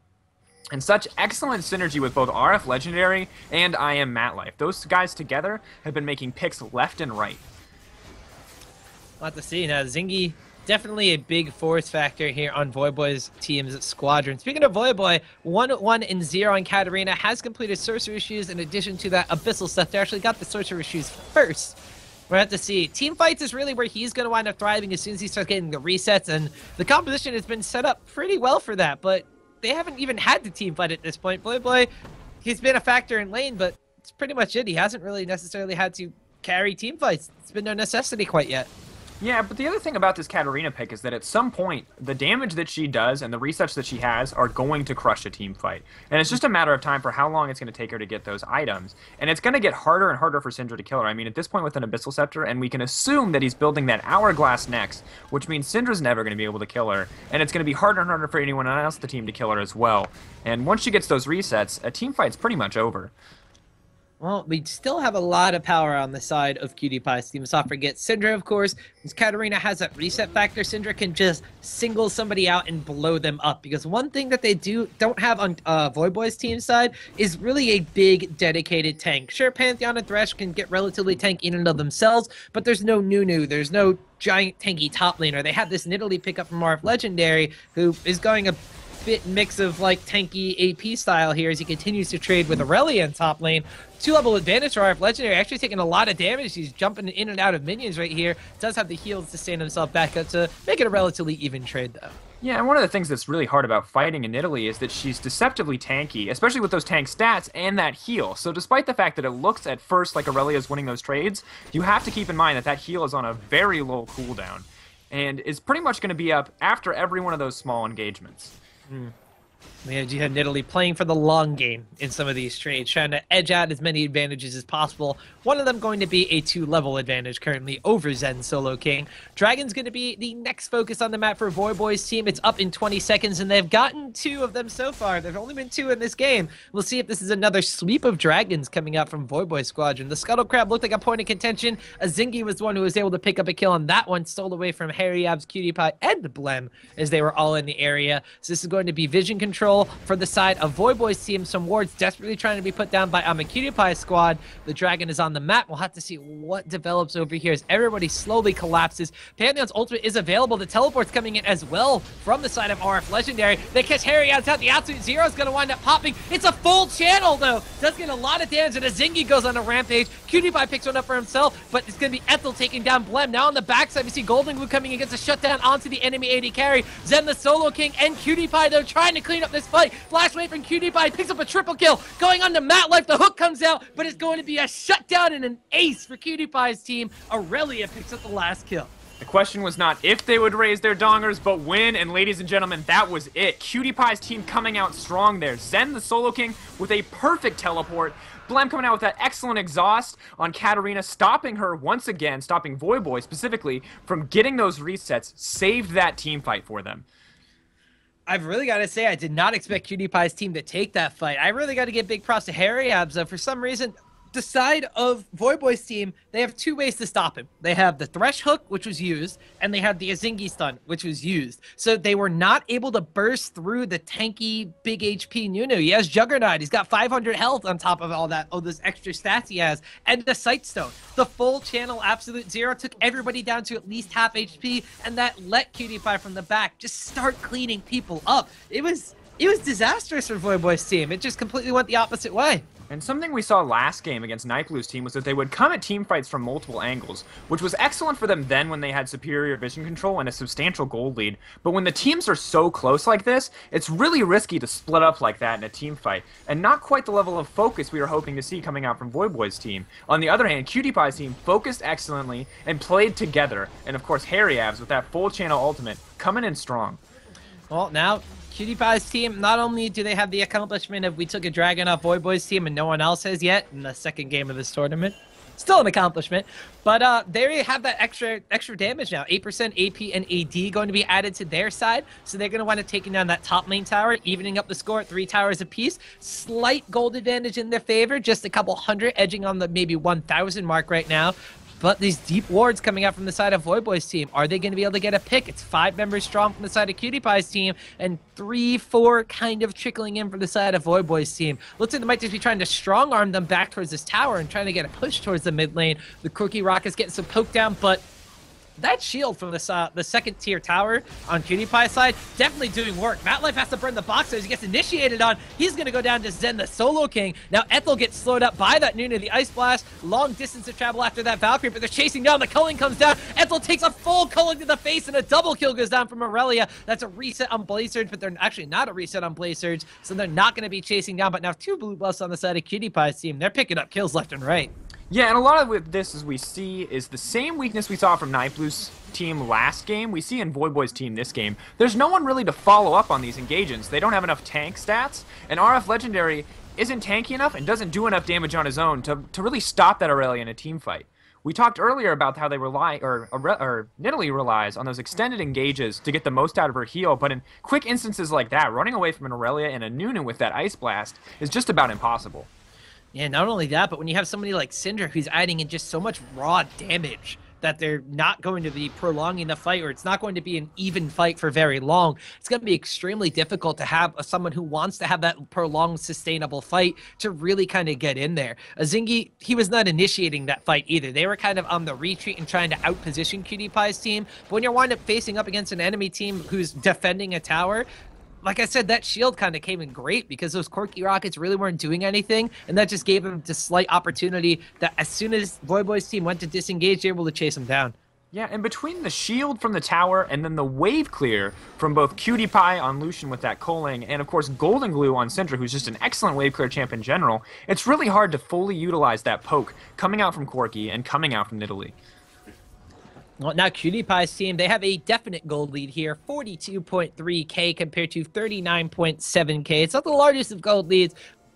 and such excellent synergy with both RF Legendary and imaqtpie. Those guys together have been making picks left and right. We'll have to see now. Zingy, definitely a big force factor here on Voyboy's team's squadron. Speaking of Voyboy, 1-1 and 0 on Katarina, has completed Sorcerer's Shoes in addition to that Abyssal stuff. They actually got the Sorcerer's Shoes first. We'll have to see. Team fights is really where he's going to wind up thriving as soon as he starts getting the resets, and the composition has been set up pretty well for that, but they haven't even had the team fight at this point. Voyboy, he's been a factor in lane, but it's pretty much it. He hasn't really necessarily had to carry team fights. It's been no necessity quite yet. Yeah, but the other thing about this Katarina pick is that at some point, the damage that she does and the resets that she has are going to crush a team fight. And it's just a matter of time for how long it's going to take her to get those items. And it's going to get harder and harder for Syndra to kill her. I mean, at this point with an Abyssal Scepter, and we can assume that he's building that Hourglass next, which means Syndra's never going to be able to kill her. And it's going to be harder and harder for anyone else on the team to kill her as well. And once she gets those resets, a team fight's pretty much over. Well, we still have a lot of power on the side of PewDiePie's team. Let's not forget Syndra, of course. As Katarina has that reset factor, Syndra can just single somebody out and blow them up. Because one thing that they don't have on Voyboy's team side is really a big, dedicated tank. Sure, Pantheon and Thresh can get relatively tanky in and of themselves, but there's no Nunu, there's no giant tanky top laner. They have this Nidalee pickup from RF Legendary, who is going a bit mix of like tanky AP style here as he continues to trade with Aurelia in top lane. 2-level advantage for RF Legendary, actually taking a lot of damage. He's jumping in and out of minions right here. Does have the heals to stand himself back up to make it a relatively even trade though. Yeah, and one of the things that's really hard about fighting in Italy is that she's deceptively tanky, especially with those tank stats and that heal. So despite the fact that it looks at first like Aurelia's winning those trades, you have to keep in mind that that heal is on a very low cooldown and is pretty much going to be up after every one of those small engagements. You have Nidalee playing for the long game in some of these trades, trying to edge out as many advantages as possible. One of them going to be a 2-level advantage currently over Zen Solo King. Dragon's going to be the next focus on the map for Voyboy's team. It's up in 20 seconds, and they've gotten 2 of them so far. There've only been 2 in this game. We'll see if this is another sweep of dragons coming out from Voyboy's squadron. The Scuttle Crab looked like a point of contention. Azingi was the one who was able to pick up a kill on that one, stole away from Harry Abs, PewDiePie, and Blem as they were all in the area. So this is going to be vision control for the side of Voyboy's team. Some wards desperately trying to be put down by imaqtpie's squad. The dragon is on the map. We'll have to see what develops over here as everybody slowly collapses. Pantheon's ultimate is available. The teleport's coming in as well from the side of RF Legendary. They catch Harry out. The absolute zero is going to wind up popping. It's a full channel though. Does get a lot of damage, and Azingi goes on a rampage. PewDiePie picks one up for himself, but it's going to be Ethel taking down Blem. Now on the backside, we see Golden Glue coming and gets a shutdown onto the enemy AD carry. Zen the Solo King and PewDiePie though trying to clean up this fight. Flash wave from PewDiePie, picks up a triple kill. Going on to Matt Life, the hook comes out, but it's going to be a shutdown and an ace for PewDiePie's team. Aurelia picks up the last kill. The question was not if they would raise their dongers, but when, and ladies and gentlemen, that was it. PewDiePie's team coming out strong there. Zen, the Solo King, with a perfect teleport. Blem coming out with that excellent exhaust on Katarina, stopping her once again, stopping Voyboy specifically from getting those resets, saved that team fight for them. I've really got to say, I did not expect PewDiePie's team to take that fight. I really got to give big props to Harry Abs. For some reason, the side of Voyboy's team, they have 2 ways to stop him. They have the Thresh hook, which was used, and they have the Azingi stun, which was used. So they were not able to burst through the tanky, big HP Nunu. He has Juggernaut. He's got 500 health on top of all that, all those extra stats he has, and the Sight Stone. The full channel Absolute Zero took everybody down to at least half HP, and that let PewDiePie from the back just start cleaning people up. It was disastrous for Voyboy's team. It just completely went the opposite way. And something we saw last game against Nightblue's team was that they would come at team fights from multiple angles, which was excellent for them then when they had superior vision control and a substantial gold lead. But when the teams are so close like this, it's really risky to split up like that in a team fight, and not quite the level of focus we were hoping to see coming out from Voyboy's team. On the other hand, PewDiePie's team focused excellently and played together, and of course Harry Abs with that full channel ultimate coming in strong. Well, now PewDiePie's team, not only do they have the accomplishment of we took a dragon off Voyboy's team and no one else has yet in the second game of this tournament, still an accomplishment, but they have that extra damage now. 8% AP and AD going to be added to their side, so they're going to wind up taking down that top lane tower, evening up the score at 3 towers apiece. Slight gold advantage in their favor, just a couple hundred, edging on the maybe 1,000 mark right now. But these deep wards coming out from the side of Voyboy's team, are they going to be able to get a pick? It's 5 members strong from the side of PewDiePie's team, and 3, 4 kind of trickling in from the side of Voyboy's team. Looks like they might just be trying to strong-arm them back towards this tower and trying to get a push towards the mid lane. The Cookie Rock is getting some poke down, but that shield from the second tier tower on PewDiePie's side, definitely doing work. MatLife has to burn the boxers. He gets initiated on. He's going to go down to Zen, the solo king. Now Ethel gets slowed up by that Nunu, the Ice Blast. Long distance to travel after that Valkyrie, but they're chasing down. The culling comes down. Ethel takes a full culling to the face, and a double kill goes down from Aurelia. That's a reset on Blaze Surge, but they're actually not a reset on Blaze Surge, so they're not going to be chasing down. But now 2 blue buffs on the side of PewDiePie's team. They're picking up kills left and right. Yeah, and a lot of this, as we see, is the same weakness we saw from Night Blue's team last game, we see in Voyboy's team this game. There's no one really to follow up on these engagements. They don't have enough tank stats, and RF Legendary isn't tanky enough and doesn't do enough damage on his own to really stop that Aurelia in a team fight. We talked earlier about how they rely, or Nidalee relies on those extended engages to get the most out of her heal, but in quick instances like that, running away from an Aurelia and a Nunu with that Ice Blast is just about impossible. Yeah, not only that, but when you have somebody like Syndra who's adding in just so much raw damage that they're not going to be prolonging the fight, or it's not going to be an even fight for very long, it's going to be extremely difficult to have someone who wants to have that prolonged, sustainable fight to really kind of get in there. Zingy, he was not initiating that fight either. They were kind of on the retreat and trying to outposition PewDiePie's team. But when you're wind up facing up against an enemy team who's defending a tower, like I said, that shield kind of came in great because those quirky rockets really weren't doing anything, and that just gave them just slight opportunity that as soon as Voyboy's team went to disengage, they were able to chase them down. Yeah, and between the shield from the tower and then the wave clear from both PewDiePie on Lucian with that culling and, of course, Golden Glue on Syndra, who's just an excellent wave clear champ in general, it's really hard to fully utilize that poke coming out from Corki and coming out from Nidalee. Well, now PewDiePie's team, they have a definite gold lead here, 42.3k compared to 39.7k. It's not the largest of gold leads,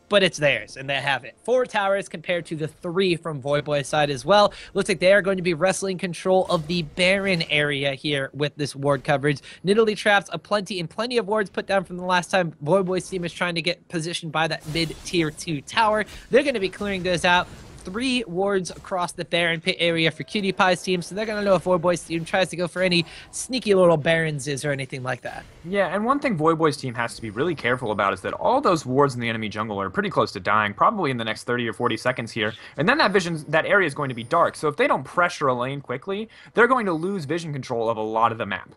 but it's theirs, and they have it. 4 towers compared to the 3 from Voyboy's side as well. Looks like they are going to be wrestling control of the Baron area here with this ward coverage. Nidalee traps plenty of wards put down from the last time Voyboy's team is trying to get positioned by that mid-tier 2 tower. They're going to be clearing those out. 3 wards across the Baron pit area for PewDiePie's team, so they're going to know if Voyboy's team tries to go for any sneaky little Baronses or anything like that. Yeah, and one thing Voyboy's team has to be really careful about is that all those wards in the enemy jungle are pretty close to dying, probably in the next 30 or 40 seconds here, and then that area is going to be dark, so if they don't pressure a lane quickly, they're going to lose vision control of a lot of the map.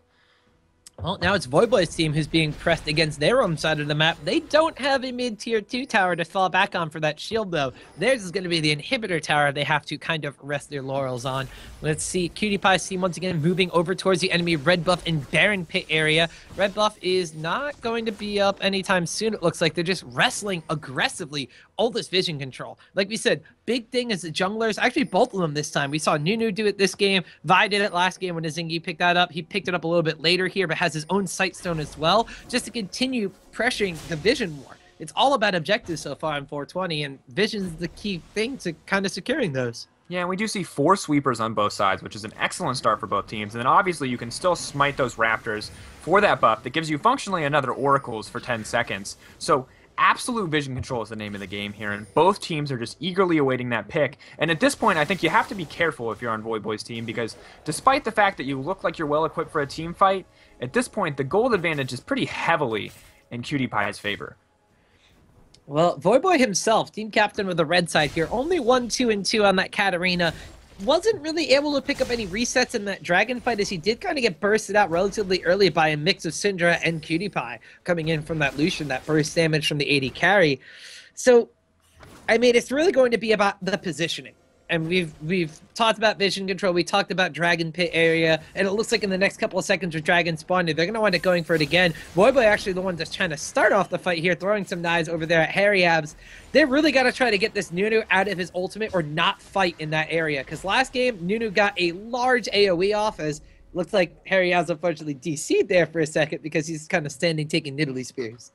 Well, now it's Voyboy's team who's being pressed against their own side of the map. They don't have a mid-tier 2 tower to fall back on for that shield, though. Theirs is going to be the inhibitor tower they have to kind of rest their laurels on. Let's see, PewDiePie's team once again moving over towards the enemy red buff and Baron pit area. Red buff is not going to be up anytime soon. It looks like they're just wrestling aggressively all this vision control. Like we said, big thing is the junglers, actually both of them this time. We saw Nunu do it this game. Vi did it last game when Zingy picked that up. He picked it up a little bit later here, but has his own Sightstone as well, just to continue pressuring the vision more. It's all about objectives so far in 420, and vision's the key thing to kind of securing those. Yeah, and we do see 4 sweepers on both sides, which is an excellent start for both teams. And then obviously you can still smite those Raptors for that buff that gives you functionally another Oracles for 10 seconds. So absolute vision control is the name of the game here, and both teams are just eagerly awaiting that pick. And at this point, I think you have to be careful if you're on Voyboy's team, because despite the fact that you look like you're well equipped for a team fight, at this point the gold advantage is pretty heavily in PewDiePie's favor. Well, Voyboy himself, team captain with the red side here, only 1-2-2 on that Katarina. Wasn't really able to pick up any resets in that dragon fight, as he did kind of get bursted out relatively early by a mix of Syndra and PewDiePie coming in from that Lucian, that burst damage from the AD carry. So, I mean, it's really going to be about the positioning. And we've talked about vision control, we talked about Dragon Pit area, and it looks like in the next couple of seconds with Dragon spawning, they're going to wind up going for it again. Voyboy actually the one that's trying to start off the fight here, throwing some knives over there at Harry Abs. They really got to try to get this Nunu out of his ultimate or not fight in that area, because last game, Nunu got a large AoE off, as looks like Harry Abs unfortunately DC'd there for a second because he's kind of standing taking Nidalee spears.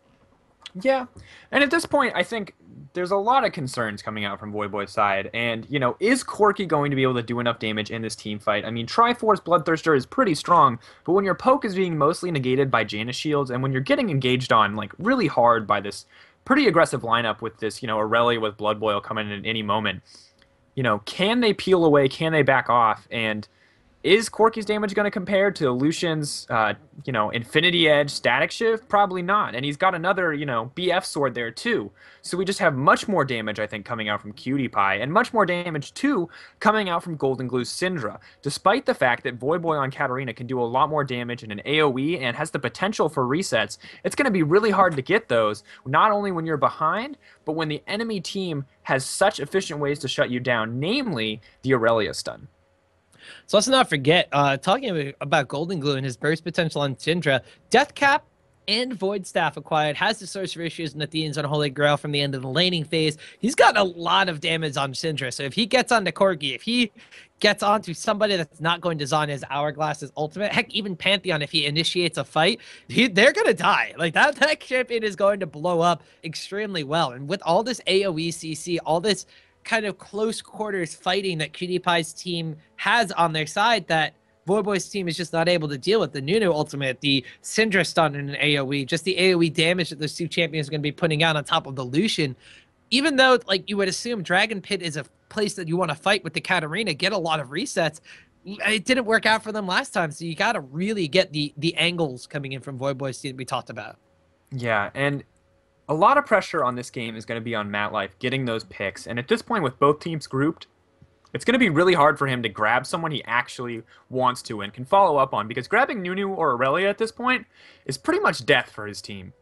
Yeah, and at this point, I think there's a lot of concerns coming out from Voyboy's side, and, you know, is Corki going to be able to do enough damage in this team fight? I mean, Triforce Bloodthirster is pretty strong, but when your poke is being mostly negated by Janus shields, and when you're getting engaged on, like, really hard by this pretty aggressive lineup with this, you know, Aurelia with Blood Boil coming in at any moment, you know, can they peel away, can they back off, and Is Corki's damage going to compare to Lucian's, Infinity Edge Static Shift? Probably not. And he's got another, BF sword there too. So we just have much more damage, I think, coming out from Cutie Pie, and much more damage too coming out from Golden Glue's Syndra. Despite the fact that Voyboy on Katarina can do a lot more damage in an AoE and has the potential for resets, it's going to be really hard to get those, not only when you're behind, but when the enemy team has such efficient ways to shut you down, namely the Aurelia stun. So let's not forget, talking about Golden Glue and his burst potential on Syndra, Deathcap and Void Staff acquired, has the Sorcerer Issues and Athene's Unholy Grail from the end of the laning phase. He's got a lot of damage on Syndra, so if he gets onto Corki, if he gets onto somebody that's not going to Zanya's Hourglass's ultimate, heck, even Pantheon, if he initiates a fight, they're going to die. Like, that champion is going to blow up extremely well. And with all this AoE CC, all this kind of close quarters fighting that Cutie Pie's team has on their side that Voyboy's team is just not able to deal with. The Nunu ultimate, the Syndra stun in an AoE, just the AoE damage that those two champions are going to be putting out on top of the Lucian. Even though, like, you would assume Dragon Pit is a place that you want to fight with the Katarina, get a lot of resets, it didn't work out for them last time, so you got to really get the angles coming in from Voyboy's team we talked about. Yeah, and a lot of pressure on this game is going to be on MatLife getting those picks. And at this point, with both teams grouped, it's going to be really hard for him to grab someone he actually wants to and can follow up on, because grabbing Nunu or Aurelia at this point is pretty much death for his team.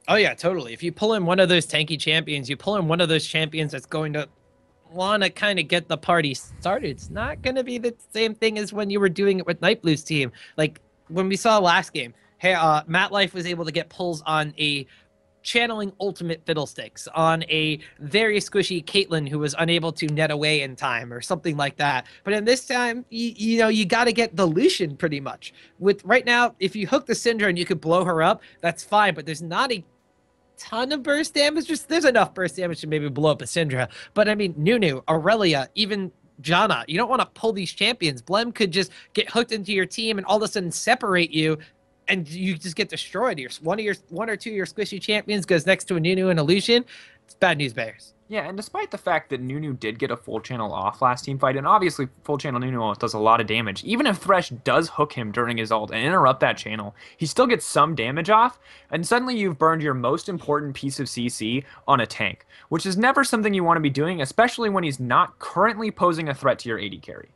Oh, yeah, totally. If you pull in one of those tanky champions, you pull in one of those champions that's going to want to kind of get the party started. It's not going to be the same thing as when you were doing it with Nightblue's team. Like, when we saw last game, hey, MatLife was able to get pulls on a channeling ultimate Fiddlesticks, on a very squishy Caitlyn who was unable to net away in time or something like that. But in this time, you got to get the Lucian pretty much. With right now, if you hook the Syndra and you could blow her up, that's fine, but there's not a ton of burst damage. Just there's enough burst damage to maybe blow up a Syndra. But I mean, Nunu, Aurelia, even Janna, you don't want to pull these champions. Blem could just get hooked into your team and all of a sudden separate you, and you just get destroyed. One or two of your squishy champions goes next to a Nunu and a Lucian. It's bad news bears. Yeah, and despite the fact that Nunu did get a full channel off last team fight, and obviously full channel Nunu does a lot of damage, even if Thresh does hook him during his ult and interrupt that channel, he still gets some damage off, and suddenly you've burned your most important piece of CC on a tank, which is never something you want to be doing, especially when he's not currently posing a threat to your AD carry.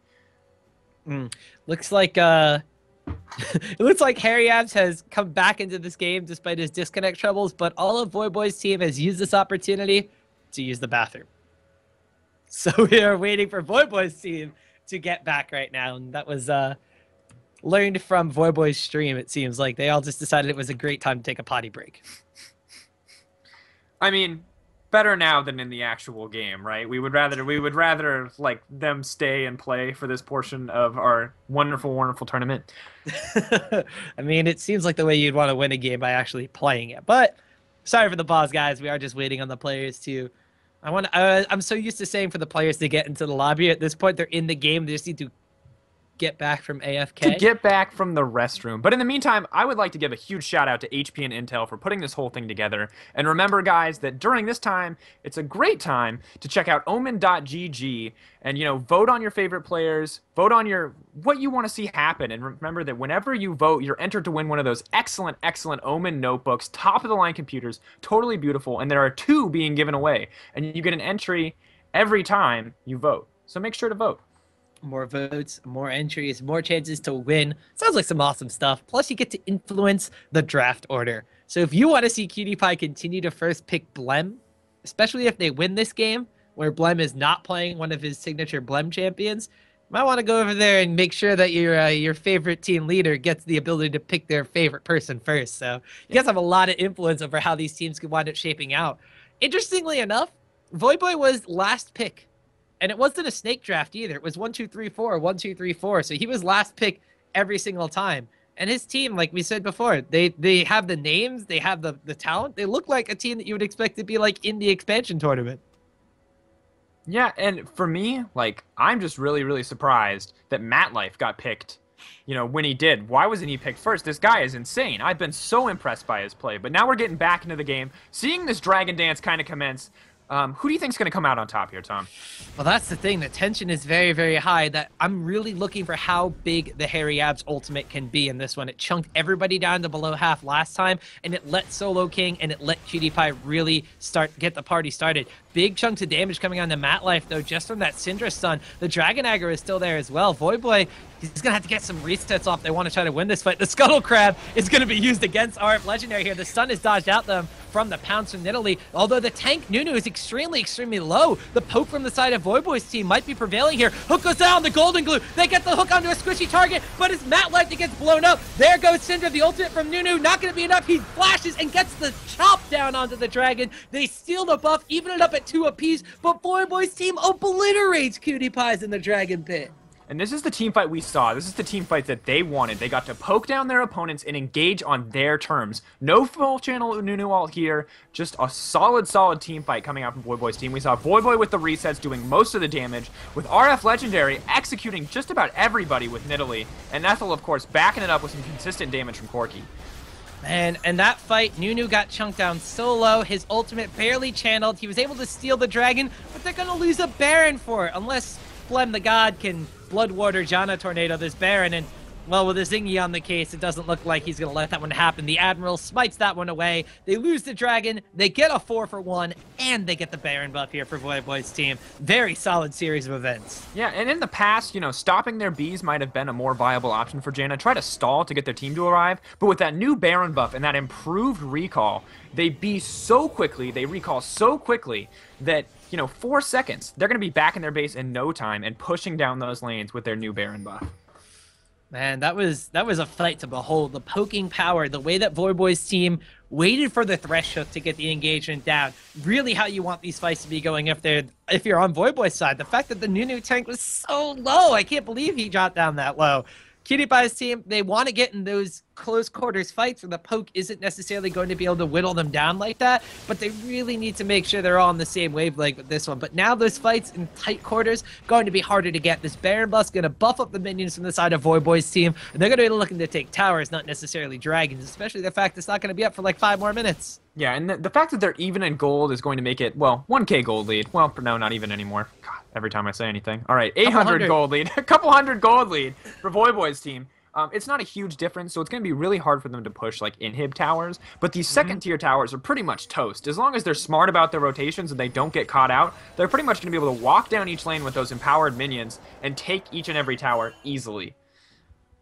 Looks like it looks like Harry Abs has come back into this game despite his disconnect troubles, but all of Voyboy's team has used this opportunity to use the bathroom. So we are waiting for Voyboy's team to get back right now, and that was learned from Voyboy's stream. It seems like they all just decided it was a great time to take a potty break. I mean, better now than in the actual game, right? We would rather like them stay and play for this portion of our wonderful, wonderful tournament. I mean, it seems like the way you'd want to win a game by actually playing it. But sorry for the pause, guys. We are just waiting on the players to. I'm so used to saying for the players to get into the lobby. At this point, they're in the game. They just need to get back from AFK. To get back from the restroom. But in the meantime, I would like to give a huge shout out to HP and Intel for putting this whole thing together. And remember, guys, that during this time, it's a great time to check out omen.gg and, vote on your favorite players, vote on what you want to see happen. And remember that whenever you vote, you're entered to win one of those excellent, excellent Omen notebooks, top of the line computers, totally beautiful. And there are 2 being given away. And you get an entry every time you vote. So make sure to vote. More votes, more entries, more chances to win. Sounds like some awesome stuff. Plus, you get to influence the draft order. So if you want to see Cutie Pie continue to first pick Blem, especially if they win this game, where Blem is not playing one of his signature Blem champions, you might want to go over there and make sure that your favorite team leader gets the ability to pick their favorite person first. So you guys have a lot of influence over how these teams could wind up shaping out. Interestingly enough, Voyboy was last pick. And it wasn't a snake draft either. It was 1, 2, 3, 4, 1, 2, 3, 4. So he was last pick every single time. And his team, like we said before, they have the names, they have the talent. They look like a team that you would expect to be like in the expansion tournament. Yeah, and for me, like, I'm just really, really surprised that MatLife got picked, when he did. Why wasn't he picked first? This guy is insane. I've been so impressed by his play. But now we're getting back into the game, seeing this Dragon Dance kind of commence. Who do you think is going to come out on top here, Tom? Well, that's the thing. The tension is very, very high. That I'm really looking for how big the Hairy Abs ultimate can be in this one. It chunked everybody down to below half last time, and it let Solo King and it let PewDiePie really get the party started. Big chunks of damage coming on the Mat Life, though, just from that Syndra stun. The Dragon Aggro is still there as well. Voyboy, he's going to have to get some resets off. They want to try to win this fight. The Scuttle Crab is going to be used against RF Legendary here. The stun is dodged out them from the pounce from Nidalee, although the tank Nunu is extremely low. The poke from the side of Voyboy's team might be prevailing here. Hook goes down, the Golden Glue. They get the hook onto a squishy target, but it's Mat Life that gets blown up. There goes Syndra, the ultimate from Nunu. Not going to be enough. He flashes and gets the chop down onto the dragon. They steal the buff, even it up at 2 apiece, but Voyboy's team obliterates PewDiePie's in the dragon pit. And this is the team fight we saw. This is the team fight that they wanted. They got to poke down their opponents and engage on their terms. No full channel Nunu ult here. Just a solid team fight coming out from Voyboy's team. We saw Voyboy with the resets doing most of the damage, with RF Legendary executing just about everybody with Nidalee, and Ethel, of course, backing it up with some consistent damage from Corki. And that fight, Nunu got chunked down so low, his ultimate barely channeled. He was able to steal the dragon, but they're going to lose a Baron for it, unless Flem the God can Bloodwater Janna Tornado this Baron, and well, with a Zingy on the case, it doesn't look like he's going to let that one happen. The Admiral smites that one away. They lose the Dragon, they get a 4-for-1, and they get the Baron buff here for Voyboy's team. Very solid series of events. Yeah, and in the past, stopping their bees might have been a more viable option for Janna. Try to stall to get their team to arrive, but with that new Baron buff and that improved recall, they bee so quickly, they recall so quickly that 4 seconds, they're going to be back in their base in no time and pushing down those lanes with their new Baron buff. Man, that was a fight to behold. The poking power, the way that Voyboy's team waited for the thresh hook to get the engagement down. Really how you want these fights to be going if you're on Voyboy's side. The fact that the Nunu tank was so low, I can't believe he dropped down that low. PewDiePie's team, they want to get in those close quarters fights where the poke isn't necessarily going to be able to whittle them down like that, but they really need to make sure they're all on the same wavelength with this one. But now those fights in tight quarters going to be harder to get. This Baron buff's going to buff up the minions from the side of Voyboy's team, and they're going to be looking to take towers, not necessarily dragons, especially the fact it's not going to be up for like 5 more minutes. Yeah, and the fact that they're even in gold is going to make it, well, 1k gold lead. Well, no, not even anymore. God, every time I say anything. All right, 800 gold lead. A couple hundred gold lead for Voyboy's team. It's not a huge difference, so it's going to be really hard for them to push, like, inhib towers. But these second-tier towers are pretty much toast. As long as they're smart about their rotations and they don't get caught out, they're pretty much going to be able to walk down each lane with those empowered minions and take each and every tower easily.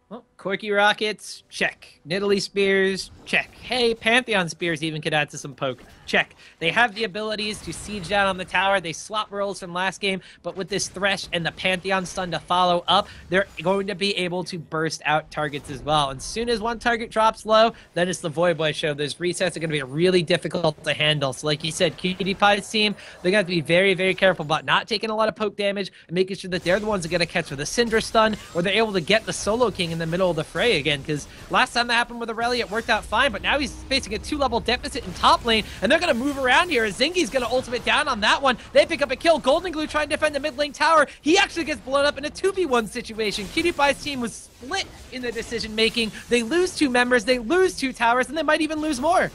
Well, Corki Rockets, check. Nidalee Spears, check. Hey, Pantheon Spears even could add to some poke. Check. They have the abilities to siege down on the tower. They swap roles from last game, but with this Thresh and the Pantheon stun to follow up, they're going to be able to burst out targets as well. And as soon as one target drops low, then it's the Voyboy show. Those resets are going to be really difficult to handle. So like you said, PewDiePie's team, they're going to have to be very, very careful about not taking a lot of poke damage and making sure that they're the ones that are going to catch with a Syndra stun, or they're able to get the Solo King in the middle of the fray again, because last time that happened with Aurelia, it worked out fine, but now he's facing a 2-level deficit in top lane, and they're going to move around here. Zingy's going to ultimate down on that one. They pick up a kill. Golden Glue trying to defend the mid lane tower. He actually gets blown up in a 2v1 situation. PewDiePie's team was split in the decision making. They lose 2 members, they lose 2 towers, and they might even lose more.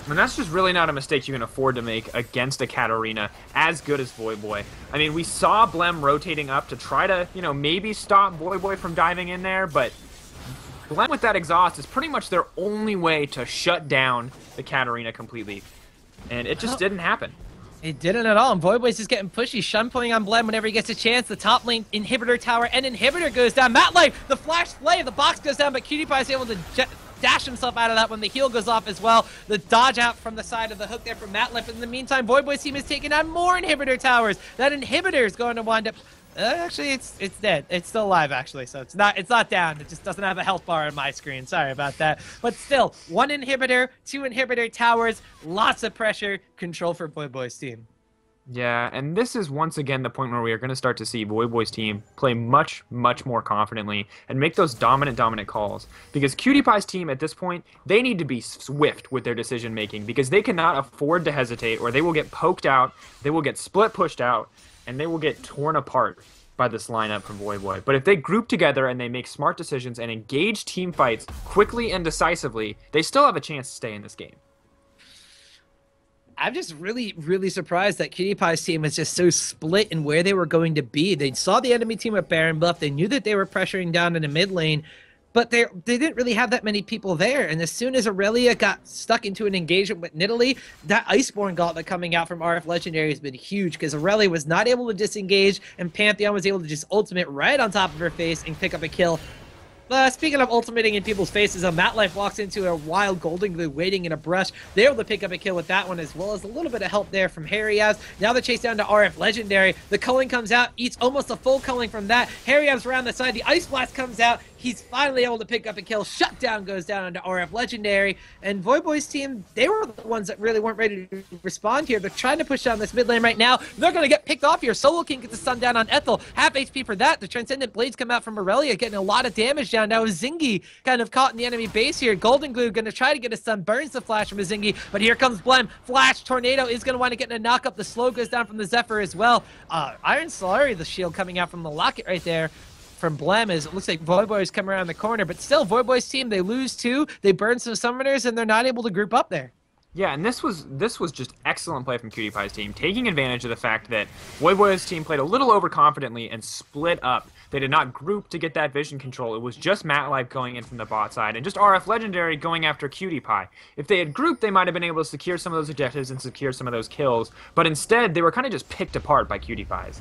And that's just really not a mistake you can afford to make against a Katarina as good as Voyboy. I mean, we saw Blem rotating up to try to, maybe stop Voyboy from diving in there, but Blem with that exhaust is pretty much their only way to shut down the Katarina completely. And it just didn't happen. It didn't at all, and Voyboy's just getting pushy. Shun pulling on Blem whenever he gets a chance. The top lane inhibitor tower and inhibitor goes down. Mat Life, the flash play, the box goes down, but PewDiePie's able to dash himself out of that one. The heal goes off as well. The dodge out from the side of the hook there from Mat Life. In the meantime, Voyboy's team is taking on more inhibitor towers. That inhibitor is going to wind up... actually, it's dead. It's still alive, actually, so it's not down. It just doesn't have a health bar on my screen. Sorry about that. But still, 1 inhibitor, 2 inhibitor towers, lots of pressure, control for Voyboy's team. Yeah, and this is once again the point where we are going to start to see Voyboy's team play much, much more confidently and make those dominant calls. Because PewDiePie's team at this point, they need to be swift with their decision making because they cannot afford to hesitate or they will get poked out, they will get split pushed out, and they will get torn apart by this lineup from Voyboy. But if they group together and they make smart decisions and engage team fights quickly and decisively, they still have a chance to stay in this game. I'm just really, really surprised that Cutie Pie's team was just so split in where they were going to be. They saw the enemy team at Baron buff. They knew that they were pressuring down in the mid lane, but they didn't really have that many people there. And as soon as Aurelia got stuck into an engagement with Nidalee, that Iceborne gauntlet coming out from RF Legendary has been huge because Aurelia was not able to disengage, and Pantheon was able to just ultimate right on top of her face and pick up a kill. Speaking of ultimating in people's faces, MatLife walks into a wild Golden Glue waiting in a brush. They're able to pick up a kill with that one, as well as a little bit of help there from Harryabs. Now the chase down to RF Legendary. The culling comes out, eats almost a full culling from that. Harryabs around the side. The Ice Blast comes out. He's finally able to pick up a kill. Shutdown goes down onto RF Legendary. And Voyboy's team, they were the ones that really weren't ready to respond here. They're trying to push down this mid lane right now. They're going to get picked off here. Solo King gets the stun down on Ethel. Half HP for that. The Transcendent Blades come out from Aurelia, getting a lot of damage down. Now Zingy kind of caught in the enemy base here. Golden Glue going to try to get a stun. Burns the flash from Zingy, but here comes Blem. Flash, Tornado is going to wind up getting a knock up. The slow goes down from the Zephyr as well. Iron Solari, the shield coming out from the Locket right there. From Blem is it looks like Voyboy's come around the corner, but still Voyboy's team, they lose two, they burn some summoners, and they're not able to group up there. Yeah, and this was just excellent play from Cutie Pie's team, taking advantage of the fact that Voyboy's team played a little overconfidently and split up. They did not group to get that vision control. It was just MatLife going in from the bot side and just RF Legendary going after Cutie Pie. If they had grouped, they might have been able to secure some of those objectives and secure some of those kills, but instead they were kind of just picked apart by Cutie Pies.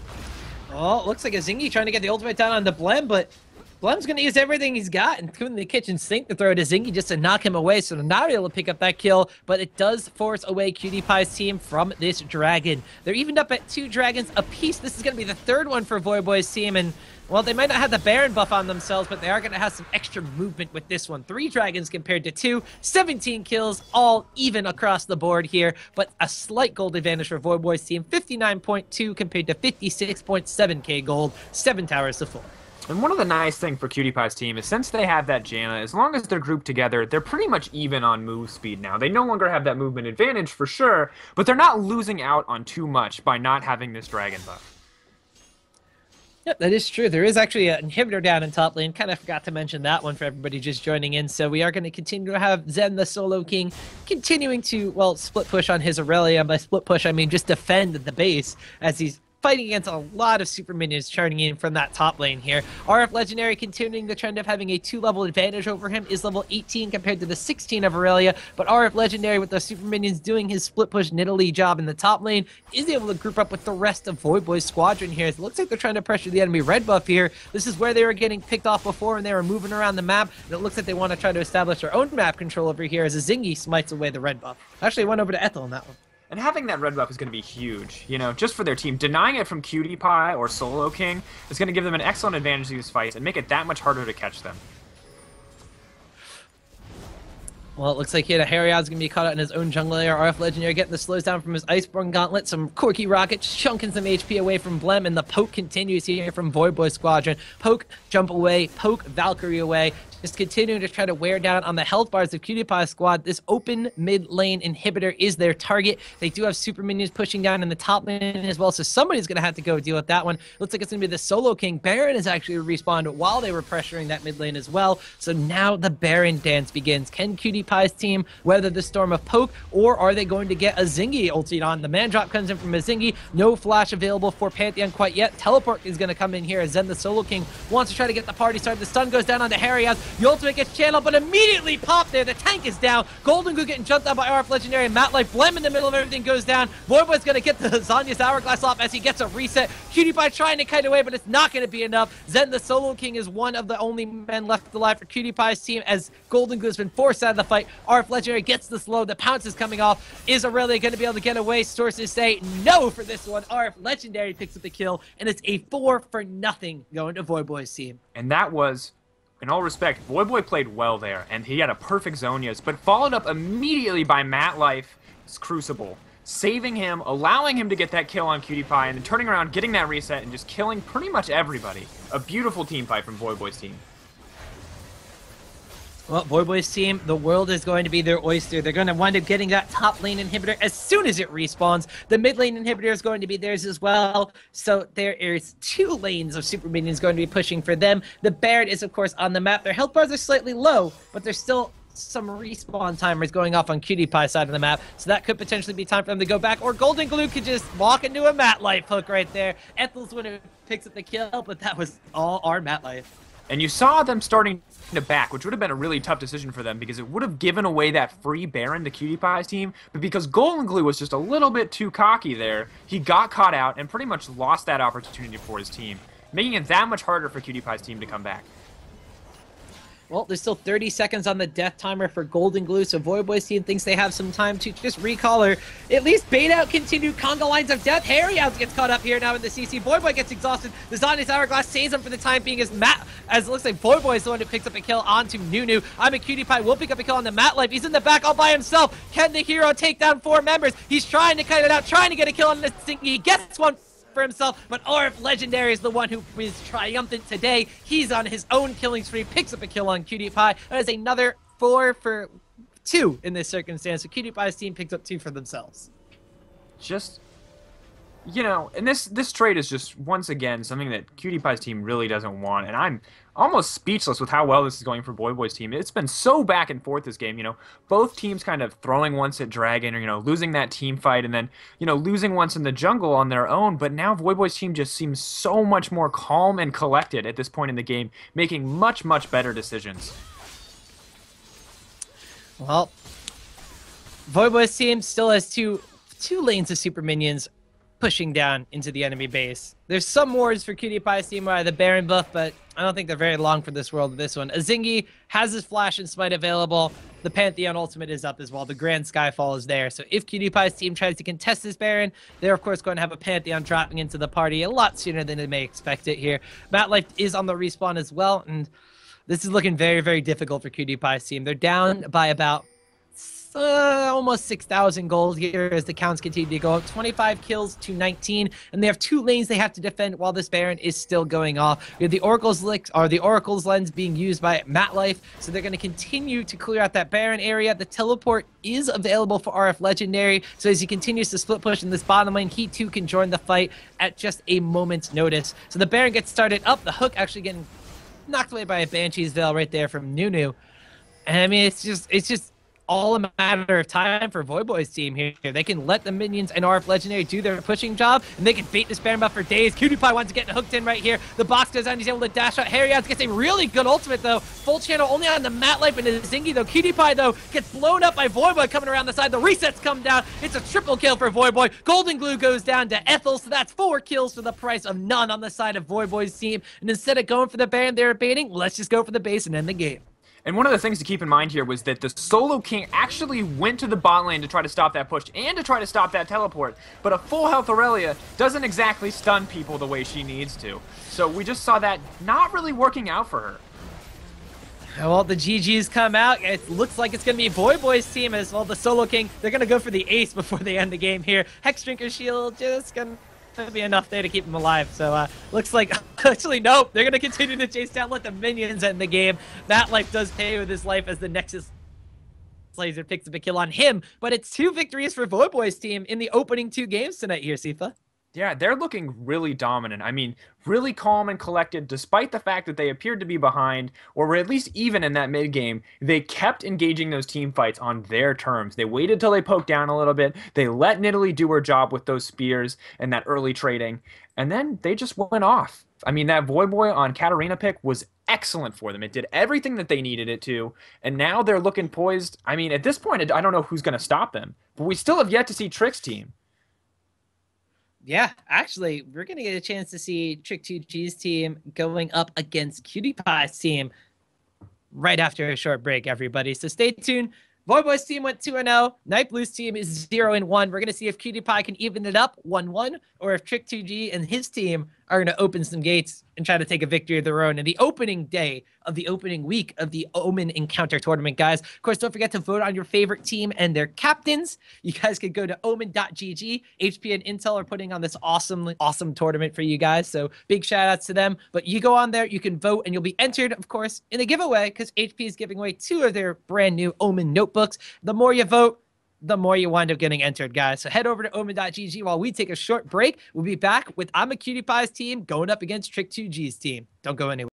Oh, it looks like a Zingy trying to get the ultimate down on the Blem, but Blem's going to use everything he's got, including the kitchen sink, to throw to Zingy just to knock him away, so they're not able to pick up that kill, but it does force away Cutie Pie's team from this dragon. They're evened up at 2 dragons apiece. This is going to be the 3rd one for Voyboy's team, and well, they might not have the Baron buff on themselves, but they are going to have some extra movement with this one. 3 dragons compared to 2, 17 kills, all even across the board here, but a slight gold advantage for Voyboy's team, 59.2 compared to 56.7k gold, 7 towers to 4. And one of the nice things for Cutie Pie's team is since they have that Janna, as long as they're grouped together, they're pretty much even on move speed now. They no longer have that movement advantage for sure, but they're not losing out on too much by not having this dragon buff. Yep, that is true. There is actually an inhibitor down in top lane. Kind of forgot to mention that one for everybody just joining in. So we are going to continue to have Zen, the Solo King, continuing to, well, split push on his Aurelia. By split push, I mean just defend the base as he's fighting against a lot of super minions charging in from that top lane here. RF Legendary continuing the trend of having a 2-level advantage over him, is level 18 compared to the 16 of Aurelia, but RF Legendary with the super minions doing his split push Nidalee job in the top lane is able to group up with the rest of Voyboy's squadron here. It looks like they're trying to pressure the enemy red buff here. This is where they were getting picked off before and they were moving around the map, and it looks like they want to try to establish their own map control over here as a Zingy smites away the red buff. Actually went over to Ethel on that one. And having that red buff is going to be huge, you know, just for their team. Denying it from Cutie Pie or Solo King is going to give them an excellent advantage in these fights and make it that much harder to catch them. Well, it looks like here Harryab's going to be caught out in his own jungle area. RF Legendary getting the slows down from his Iceborne Gauntlet. Some Corky Rockets chunking some HP away from Blem, and the poke continues here from Voyboy Squadron. Poke, jump away, poke, Valkyrie away. Just continuing to try to wear down on the health bars of Cutie Pie squad. This open mid lane inhibitor is their target. They do have super minions pushing down in the top lane as well, so somebody's going to have to go deal with that one. Looks like it's going to be the Solo King. Baron is actually respawned while they were pressuring that mid lane as well. So now the Baron dance begins. Can Cutie Pie's team weather the storm of poke, or are they going to get a Zingy ulted on? The man drop comes in from a Zingy. No flash available for Pantheon quite yet. Teleport is going to come in here as Zen, the Solo King, wants to try to get the party started. The stun goes down onto Harryabs. The ultimate gets channeled, but immediately popped there. The tank is down. Golden Glue getting jumped out by RF Legendary, and MatLife Blem in the middle of everything goes down. Voyboy's going to get the Zanya's Hourglass off as he gets a reset. Cutie Pie trying to kite away, but it's not going to be enough. Zen, the Solo King, is one of the only men left alive for Cutie Pie's team as Golden Glue has been forced out of the fight. RF Legendary gets the slow. The pounce is coming off. Is Aurelia going to be able to get away? Sources say no for this one. RF Legendary picks up the kill, and it's a 4-0 going to Voyboy's team. And that was, in all respect, Voyboy played well there, and he had a perfect Zonias, but followed up immediately by MatLife's Crucible, saving him, allowing him to get that kill on Cutie Pie, and then turning around, getting that reset, and just killing pretty much everybody. A beautiful team fight from Voyboy's team. Well, Voyboy's team, the world is going to be their oyster. They're going to wind up getting that top lane inhibitor as soon as it respawns. The mid lane inhibitor is going to be theirs as well. So there is 2 lanes of super minions going to be pushing for them. The Baron is, of course, on the map. Their health bars are slightly low, but they're still some respawn timers going off on Cutie Pie side of the map, so that could potentially be time for them to go back, or Golden Glue could just walk into a Mat Life hook right there. Ethel's when it picks up the kill, but that was all our Mat Life. And you saw them starting to back, which would have been a really tough decision for them because it would have given away that free Baron to Cutie Pie's team. But because Golden Glue was just a little bit too cocky there, he got caught out and pretty much lost that opportunity for his team, making it that much harder for Cutie Pie's team to come back. Well, there's still 30 seconds on the death timer for Golden Glue, so Voyboy's team thinks they have some time to just recall or at least bait out continued conga lines of death. Harryouts gets caught up here now in the CC. Voyboy gets exhausted. The Zani's Hourglass saves him for the time being as it looks like Voyboy is the one who picks up a kill onto Nunu. imaqtpie will pick up a kill on the Mat Life. He's in the back all by himself. Can the hero take down 4 members? He's trying to cut it out, trying to get a kill on this thing. He gets one for himself, but Orif Legendary is the one who is triumphant today. He's on his own killing spree, picks up a kill on Cutie Pie. That is another 4 for 2 in this circumstance. So Cutie Pie's team picks up 2 for themselves. Just, you know, and this trade is just, once again, something that Cutie Pie's team really doesn't want, and I'm almost speechless with how well this is going for Voyboy's team. It's been so back and forth this game, you know, both teams kind of throwing once at Dragon, or, you know, losing that team fight, and then, you know, losing once in the jungle on their own, but now Voyboy's team just seems so much more calm and collected at this point in the game, making much, much better decisions. Well, Voyboy's team still has two lanes of super minions pushing down into the enemy base. There's some wars for Cutie Pie's team by the Baron buff, but I don't think they're very long for this world with this one. Azingi has his Flash and Smite available. The Pantheon Ultimate is up as well. The Grand Skyfall is there. So if Cutie Pie's team tries to contest this Baron, they're of course going to have a Pantheon dropping into the party a lot sooner than they may expect it here. Mat Life is on the respawn as well, and this is looking very, very difficult for Cutie Pie's team. They're down by about almost 6,000 gold here as the counts continue to go up. 25 kills to 19, and they have 2 lanes they have to defend while this Baron is still going off. We have the Oracle's Lens being used by Mat Life, so they're going to continue to clear out that Baron area. The teleport is available for RF Legendary, so as he continues to split push in this bottom lane, he too can join the fight at just a moment's notice. So the Baron gets started up, the hook actually getting knocked away by a Banshee's Veil right there from Nunu. And I mean, it's just all a matter of time for Voyboy's team here. They can let the minions and RF Legendary do their pushing job, and they can bait this Baron buff for days. Cutie Pie wants to get hooked in right here. The box goes down. He's able to dash out. Harryouts gets a really good ultimate, though. Full channel only on the Mat Life and the Zingy, though. Cutie Pie, though, gets blown up by Voyboy coming around the side. The resets come down. It's a triple kill for Voyboy. Golden Glue goes down to Ethel, so that's 4 kills for the price of none on the side of Voyboy's team. And instead of going for the Baron they're baiting, let's just go for the base and end the game. And one of the things to keep in mind here was that the Solo King actually went to the bot lane to try to stop that push and to try to stop that teleport. But a full health Aurelia doesn't exactly stun people the way she needs to. So we just saw that not really working out for her. Well, the GGs come out. It looks like it's going to be Voyboy's team as well. The Solo King, they're going to go for the ace before they end the game here. Hex Drinker Shield just going to be enough there to keep him alive. So looks like, actually, nope. They're going to continue to chase down, let the minions end the game. Mat Life does pay with his life as the Nexus Laser picks up a kill on him. But it's 2 victories for Voyboy's team in the opening 2 games tonight here, Sifa. Yeah, they're looking really dominant. I mean, really calm and collected, despite the fact that they appeared to be behind, or were at least even in that mid game. They kept engaging those team fights on their terms. They waited till they poked down a little bit. They let Nidalee do her job with those spears and that early trading, and then they just went off. I mean, that Voyboy on Katarina pick was excellent for them. It did everything that they needed it to, and now they're looking poised. I mean, at this point, I don't know who's going to stop them, but we still have yet to see Trick's team. Yeah, actually, we're going to get a chance to see Trick2G's team going up against Cutie Pie's team right after a short break, everybody. So stay tuned. Voyboy's team went 2-0. Night Blue's team is 0-1. We're going to see if Cutie Pie can even it up 1-1, or if Trick2G and his team are going to open some gates and try to take a victory of their own in the opening day of the opening week of the OMEN Encounter tournament, guys. Of course, don't forget to vote on your favorite team and their captains. You guys can go to omen.gg. HP and Intel are putting on this awesome tournament for you guys, so big shout outs to them. But you go on there, you can vote, and you'll be entered, of course, in a giveaway, because HP is giving away 2 of their brand new OMEN notebooks. The more you vote, the more you wind up getting entered, guys. So head over to omen.gg while we take a short break. We'll be back with imaqtpie's team going up against Trick2G's team. Don't go anywhere.